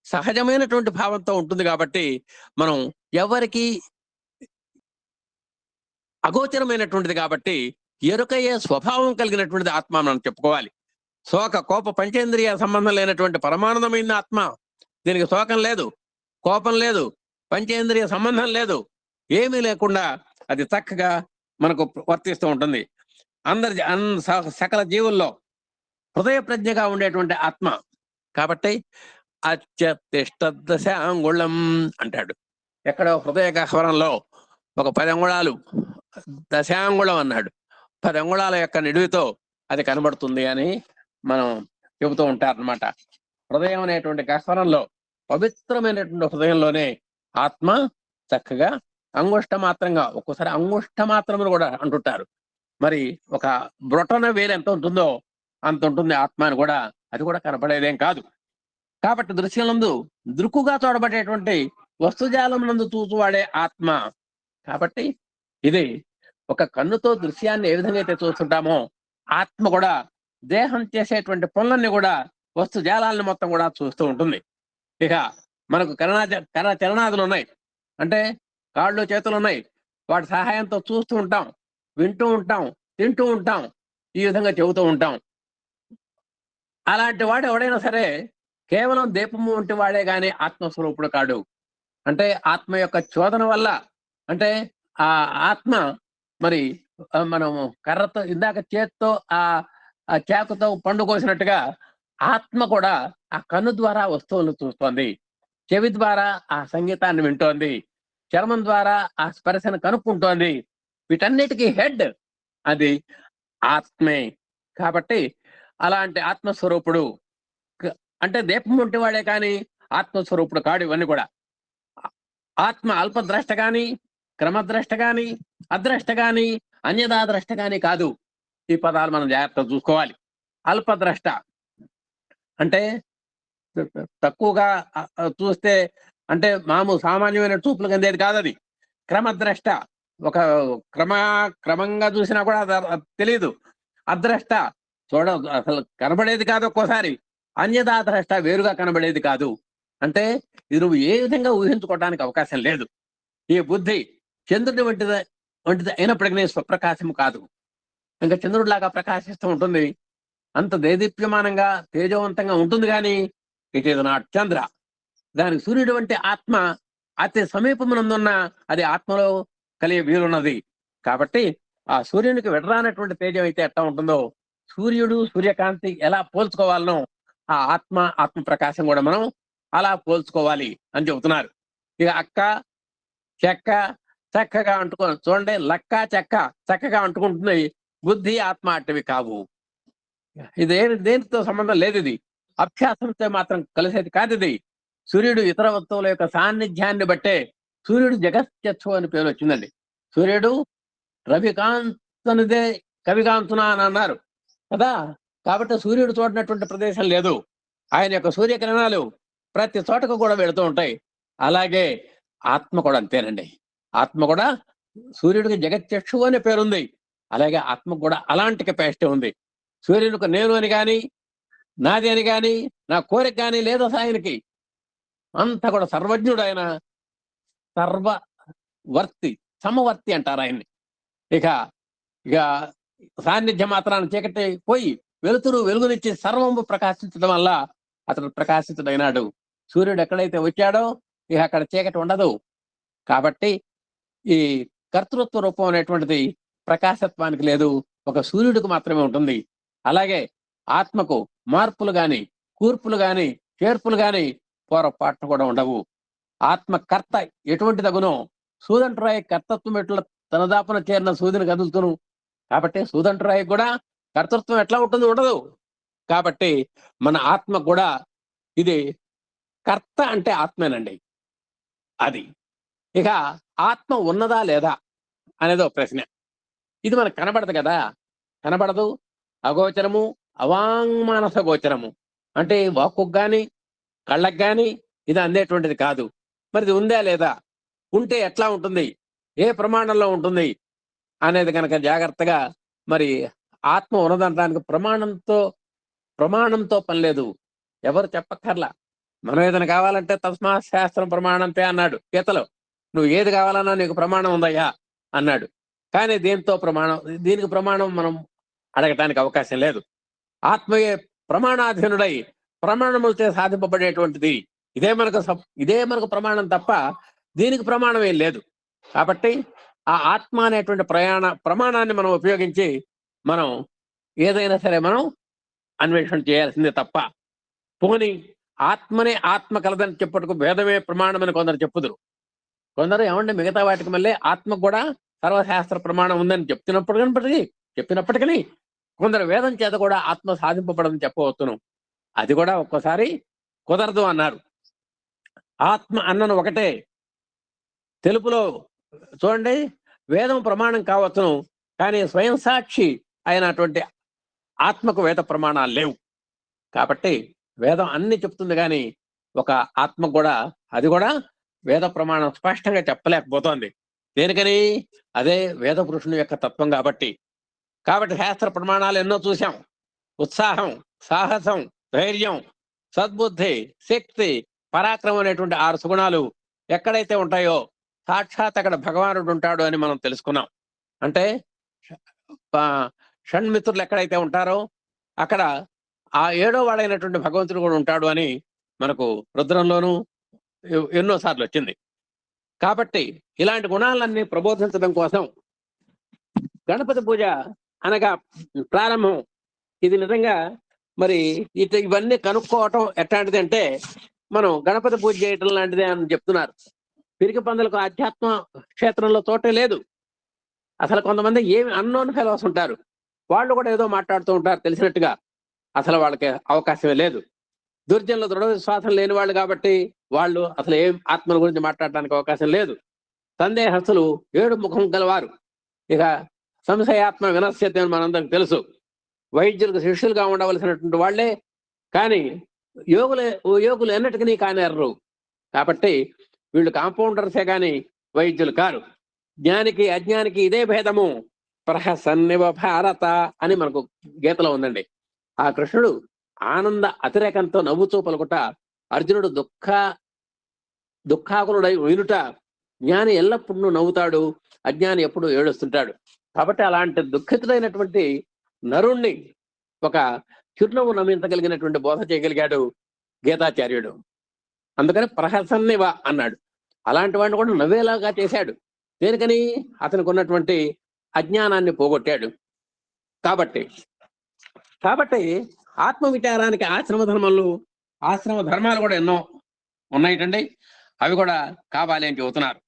సహజమైనటువంటి భావంతో ఉంటుంది కాబట్టి మనం ఎవరికి అగోచరమైనటువంటిది కాబట్టి ఎరుకయ్యే స్వభావం కలిగినటువంటిది ఆత్మ మనం చెప్పుకోవాలి. శోక కోప పంచేంద్రియ సంబంధం లేనటువంటి పరమానందమైన ఆత్మ. దీనికి శోకం లేదు, కోపం లేదు, పంచేంద్రియ సంబంధం లేదు, ఏమీ లేకుండా అది చక్కగా మనకు వర్తిస్తూ ఉంటుంది. సకల జీవుల్లో హృదయ ప్రజ్ఞగా ఉండేటువంటి ఆత్మ కాబట్టి అత్యతిష్టదశాంగుళం అంటాడు. ఎక్కడో హృదయ గహ్వరంలో ఒక 10 అంగుళాలు దశాంగుళం అన్నాడు. 10 అంగుళాల యొక్క నిడివితో అది కనబడుతుంది అని మనం చెబుతూ ఉంటారనమాట. హృదయం అనేటువంటి గహ్వరంలో, పవిత్రమైనటువంటి హృదయంలోనే ఆత్మ చక్కగా అంగుష్ట మాత్రంగా, ఒక్కోసారి అంగుష్ట మాత్రములు కూడా అంటుంటారు. మరి ఒక బ్రొటన వేలు ఎంత ఉంటుందో అంత ఉంటుంది ఆత్మ అని కూడా, అది కూడా కనపడేదేం కాదు. కాబట్టి దృశ్యలందు దృక్కుగా చూడబడేటువంటి వస్తుజాలం నందు చూసువాడే ఆత్మ. కాబట్టి ఇది ఒక కన్నుతో దృశ్యాన్ని ఏ విధంగా అయితే చూస్తుంటామో ఆత్మ కూడా దేహం చేసేటువంటి పనులన్నీ కూడా వస్తు జాలాలను మొత్తం కూడా చూస్తూ ఉంటుంది. ఇక మనకు కర చలనాదులు ఉన్నాయి, అంటే కాళ్ళు చేతులు ఉన్నాయి, వాటి సహాయంతో చూస్తూ ఉంటాం, వింటూ ఉంటాం, తింటూ ఉంటాం, ఈ విధంగా చెబుతూ ఉంటాం. అలాంటి వాడు ఎవడైనా సరే కేవలం దీపము వంటి వాడే గాని ఆత్మస్వరూపుడు కాడు. అంటే ఆత్మ యొక్క చోదన వల్ల, అంటే ఆ ఆత్మ మరి మనం కర్రతో ఇందాక చేత్తో ఆ చాకుతో పండు కోసినట్టుగా ఆత్మ కూడా ఆ కన్ను ద్వారా వస్తువులను చూస్తోంది, చెవి ద్వారా ఆ సంగీతాన్ని వింటోంది, చర్మం ద్వారా ఆ స్పర్శను కనుక్కుంటోంది. వీటన్నిటికీ హెడ్ అది ఆత్మే. కాబట్టి అలాంటి ఆత్మస్వరూపుడు అంటే దీపం వంటి వాడే కానీ ఆత్మస్వరూపుడు కాడు. ఇవన్నీ కూడా ఆత్మ అల్పద్రష్ట గాని, క్రమద్రష్ట గాని, అద్రష్ట గాని, అన్యదాద్రష్ట గాని కాదు. ఈ పదాలు మనం జాగ్రత్తగా చూసుకోవాలి. అల్పద్రష్ట అంటే తక్కువగా చూస్తే, అంటే సామాన్యమైన చూపులు కందేది కాదు అది. క్రమద్రష్ట ఒక క్రమంగా చూసినా కూడా అది తెలియదు. అద్రష్ట అసలు కనబడేది కాదు ఒక్కోసారి. అన్యదాద్రష్ట వేరుగా కనబడేది కాదు. అంటే ఇది నువ్వు ఏ విధంగా ఊహించుకోవడానికి అవకాశం లేదు. ఈ బుద్ధి చంద్రుడి వంటిది అయినప్పటికీ స్వప్రకాశం కాదు. ఇంకా చంద్రుడిలాగా ప్రకాశిస్తూ ఉంటుంది, అంత దేదీప్యమానంగా తేజవంతంగా ఉంటుంది, కానీ ఇట్ ఈజ్ నాట్ చంద్ర. దానికి సూర్యుడు వంటి ఆత్మ అతి సమీపమునందున్న అది ఆత్మలో కలిగే వీలున్నది. కాబట్టి ఆ సూర్యునికి వెడరానటువంటి తేజం అయితే ఎట్లా ఉంటుందో, సూర్యుడు సూర్యకాంతి ఎలా పోల్చుకోవాలనో ఆ ఆత్మ ప్రకాశం కూడా మనం అలా పోల్చుకోవాలి అని చెబుతున్నారు. ఇక అక్క చెక్క చక్కగా చూడండి, లక్క చెక్క చక్కగా అంటుకుంటున్నాయి, బుద్ధి ఆత్మ అట్టవి కావు. ఇది దేనితో సంబంధం లేదు. ఇది అభ్యాసంతో మాత్రం కలిసేది కాదు. ఇది సూర్యుడు ఇతర వస్తువుల యొక్క సాన్నిధ్యాన్ని బట్టే సూర్యుడు జగత్యచ్చు అని పేరు వచ్చిందండి. సూర్యుడు రవికాంతనిదే కవికాంతున అని అన్నారు కదా. కాబట్టి సూర్యుడు చూడనటువంటి ప్రదేశం లేదు. ఆయన యొక్క సూర్యకిరణాలు ప్రతి చోటకు కూడా వెళుతూ ఉంటాయి. అలాగే ఆత్మ కూడా అంతేనండి. ఆత్మ కూడా సూర్యుడికి జగత్యక్షు అనే పేరుంది. అలాగే ఆత్మకు కూడా అలాంటి కెపాసిటీ ఉంది. సూర్యునికి నేను అని కానీ, నాది అని కానీ, నా కోరిక కానీ లేదు ఆయనకి. అంతా కూడా సర్వజ్ఞుడు ఆయన, సర్వవర్తి, సమవర్తి అంటారు ఆయన్ని. ఇక సాన్నిధ్యం మాత్రాన్ని చీకటి పోయి వెలుగునిచ్చి సర్వము ప్రకాశించడం వల్ల అతడు ప్రకాశితుడైనాడు. సూర్యుడు ఎక్కడైతే వచ్చాడో ఇక అక్కడ చీకటి ఉండదు. కాబట్టి ఈ కర్తృత్వ రూపం అనేటువంటిది ప్రకాశత్వానికి లేదు, ఒక సూర్యుడికి మాత్రమే ఉంటుంది. అలాగే ఆత్మకు మార్పులు గాని, కూర్పులు గాని, చేర్పులు గాని పొరపాట్లు కూడా ఉండవు. ఆత్మకర్త ఎటువంటి తగునో సూదంటరాయి కర్తత్వం ఎట్లా తన దాపున చేరిన సూదిని కదులుతును. కాబట్టి సూదంటరాయి కూడా కర్తృత్వం ఎట్లా ఉంటుంది? ఉండదు. కాబట్టి మన ఆత్మ కూడా ఇది కర్త అంటే ఆత్మేనండి. అది ఇక ఆత్మ ఉన్నదా లేదా అనేది ఒక ప్రశ్న. ఇది మనకు కనబడదు కదా, కనబడదు. అగోచరము, అవాంగ్మానస గోచరము అంటే వాక్కుకు కానీ కళ్ళకు కానీ ఇది అందేటువంటిది కాదు. మరి ఇది ఉందా లేదా, ఉంటే ఎట్లా ఉంటుంది, ఏ ప్రమాణంలో ఉంటుంది అనేది కనుక జాగ్రత్తగా మరి ఆత్మ ఉన్నదనడానికి ప్రమాణంతో పని లేదు, ఎవరు చెప్పక్కర్లా. మనం ఏదైనా కావాలంటే తస్మా శాస్త్రం ప్రమాణంతే అన్నాడు గీతలో. నువ్వు ఏది కావాలన్నా నీకు ప్రమాణం ఉందయ్యా అన్నాడు. కానీ దీనికి ప్రమాణం మనం అడగటానికి అవకాశం లేదు. ఆత్మయే ప్రమాణాధీనుడై ప్రమాణములతో సాధింపబడేటువంటిది. ఇదే మనకు ప్రమాణం తప్ప దీనికి ప్రమాణం ఏం లేదు. కాబట్టి ఆ ఆత్మ అనేటువంటి ప్రమాణాన్ని మనం ఉపయోగించి మనం ఏదైనా సరే మనం అన్వేషణ చేయాల్సిందే తప్ప, పోని ఆత్మనే ఆత్మ కలదని చెప్పుటకు వేదమే ప్రమాణమని కొందరు చెప్పుదురు. కొందరు ఏమంటే మిగతా వాటికి మళ్ళీ ఆత్మకు కూడా సర్వశాస్త్ర ప్రమాణం ఉందని చెప్పినప్పటికీ కొందరు వేదం చేత కూడా ఆత్మ సాధింపబడదని చెప్పవచ్చును. అది కూడా ఒక్కోసారి కుదరదు అన్నారు. ఆత్మ అన్నను ఒకటే. తెలుపులో చూడండి, వేదం ప్రమాణం కావచ్చును, కానీ స్వయం సాక్షి అయినటువంటి ఆత్మకు వేద ప్రమాణాలు లేవు. కాబట్టి వేదం అన్ని చెప్తుంది, కానీ ఒక ఆత్మ కూడా అది కూడా వేద ప్రమాణం స్పష్టంగా చెప్పలేకపోతోంది. దేనికని? అదే వేద పురుషుని యొక్క తత్వం కాబట్టి. శాస్త్ర ప్రమాణాలు ఎన్నో చూసాం. ఉత్సాహం, సాహసం, ధైర్యం, సద్బుద్ధి, శక్తి, పరాక్రమం అనేటువంటి 6 సుగుణాలు ఎక్కడైతే ఉంటాయో సాక్షాత్ అక్కడ భగవానుడు ఉంటాడు అని మనం తెలుసుకున్నాం. అంటే షణ్మిత్రులు ఎక్కడైతే ఉంటారో అక్కడ ఆ 7వ వాడైనటువంటి భగవంతుడు కూడా ఉంటాడు అని మనకు రుద్రంలోనూ ఎన్నోసార్లు వచ్చింది. కాబట్టి ఇలాంటి గుణాలన్నీ ప్రబోధించడం కోసం గణపతి పూజ అనగా ప్రారంభం. ఇది నిజంగా మరి ఇవన్నీ కనుక్కోవటం ఎట్లాంటిది అంటే, మనం గణపతి పూజ చేయటం లాంటిదే అని చెప్తున్నారు. పిరికి పందులకు ఆధ్యాత్మ క్షేత్రంలో తోటే లేదు. అసలు కొంతమంది ఏమి అన్నోన్ ఫెలోస్ ఉంటారు, వాళ్ళు కూడా ఏదో మాట్లాడుతూ ఉంటారు తెలిసినట్టుగా. అసలు వాళ్ళకి అవకాశమే లేదు. దుర్జనులు దృఢ విశ్వాసం లేని వాళ్ళు కాబట్టి వాళ్ళు అసలు ఏం ఆత్మల గురించి మాట్లాడడానికి అవకాశం లేదు. సందేహస్తులు 7 ముఖం గలవారు. ఇక సంశయాత్మ వినశ్యత అని మనందరికి వైద్యులకు శిష్యులుగా ఉండవలసినటువంటి వాళ్లే, కానీ యోగులు ఎన్నటికీ కానేరరు. కాబట్టి వీళ్ళు కాంపౌండర్సే కానీ వైద్యులు కారు. జ్ఞానికి అజ్ఞానికి ఇదే భేదము, ప్రహసన్నివ భారత అని మనకు గీతలో ఉందండి. ఆ కృష్ణుడు ఆనంద అతిరేకంతో నవ్వుతూ పలుకుట, అర్జునుడు దుఃఖాకులుడై వినుట, జ్ఞాని ఎల్లప్పుడూ నవ్వుతాడు, అజ్ఞాని ఎప్పుడు ఏడుస్తుంటాడు. కాబట్టి అలాంటి దుఃఖితుడైనటువంటి నరుణ్ణి ఒక చిరునవ్వు నమ్మించగలిగినటువంటి బోధ చేయగలిగాడు గీతాచార్యుడు. అందుకని ప్రహసన్నివ అన్నాడు. అలాంటి వాడిని కూడా నవ్వేలాగా చేశాడు. దేనికని? అతనికి ఉన్నటువంటి అజ్ఞానాన్ని పోగొట్టాడు. కాబట్టి ఆత్మ విచారానికి ఆశ్రమ ధర్మాలు కూడా ఎన్నో ఉన్నాయిటండి. అవి కూడా కావాలి అని చెబుతున్నారు.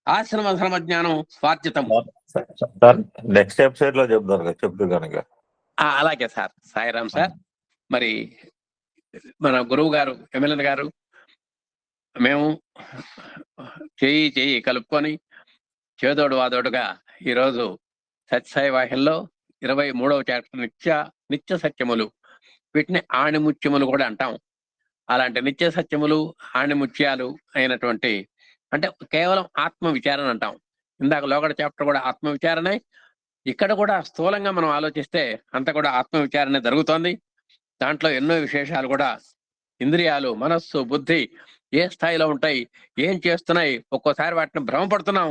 ఆశ్రమ ధర్మ జ్ఞానం స్వార్జితం. నెక్స్ట్ ఎపిసోడ్ లో చెప్తారు కనుక. అలాగే సార్. సాయిరామ్ సార్. మరి మన గురువు గారు ఎమ్మెల్యే గారు మేము చెయ్యి కలుపుకొని చేదోడు వాదోడుగా ఈరోజు సత్యసాయి వాహినిలో 23వ చాప్టర్ నిత్య సత్యములు, వీటిని ఆణిముత్యములు కూడా అంటాం. అలాంటి నిత్య సత్యములు ఆణిముత్యాలు అయినటువంటి అంటే కేవలం ఆత్మ విచారణ అంటాం. ఇందాక లోగడ చాప్టర్ కూడా ఆత్మ విచారణే. ఇక్కడ కూడా స్థూలంగా మనం ఆలోచిస్తే అంత కూడా ఆత్మ విచారణ జరుగుతోంది. దాంట్లో ఎన్నో విశేషాలు కూడా, ఇంద్రియాలు, మనస్సు, బుద్ధి ఏ స్థాయిలో ఉంటాయి, ఏం చేస్తున్నాయి, ఒక్కోసారి వాటిని భ్రమపడుతున్నాం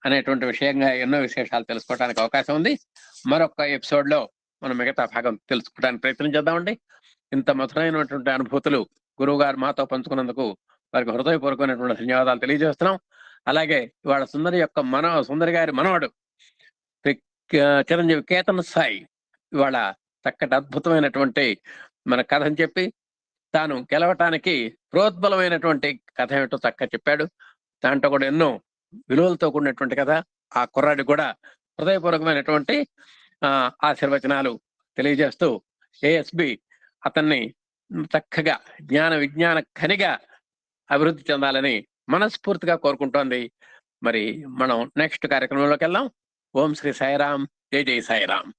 అనేటువంటి విషయంగా ఎన్నో విశేషాలు తెలుసుకోవడానికి అవకాశం ఉంది. మరొక ఎపిసోడ్ లో మనం మిగతా భాగం తెలుసుకోవడానికి ప్రయత్నం చేద్దామండి. ఇంత మధురైనటువంటి అనుభూతులు గురువు గారు మాతో పంచుకున్నందుకు వారికి హృదయపూర్వకమైనటువంటి ధన్యవాదాలు తెలియజేస్తున్నాం. అలాగే ఇవాళ సుందరి గారి మనవాడు చిరంజీవి కేతన్ సాయి ఇవాళ చక్కటి అద్భుతమైనటువంటి మన కథని చెప్పి తాను గెలవటానికి ప్రోద్బలమైనటువంటి కథ ఏమిటో చక్కగా చెప్పాడు. దాంట్లో కూడా ఎన్నో విలువలతో కూడినటువంటి కథ. ఆ కుర్రాడికి కూడా హృదయపూర్వకమైనటువంటి ఆశీర్వచనాలు తెలియజేస్తూ ఏఎస్బి అతన్ని చక్కగా జ్ఞాన విజ్ఞాన ఖనిగా అభివృద్ధి చెందాలని మనస్ఫూర్తిగా కోరుకుంటోంది. మరి మనం నెక్స్ట్ కార్యక్రమంలోకి వెళ్దాం. ఓం శ్రీ సాయిరాం, జై జై సాయిరాం.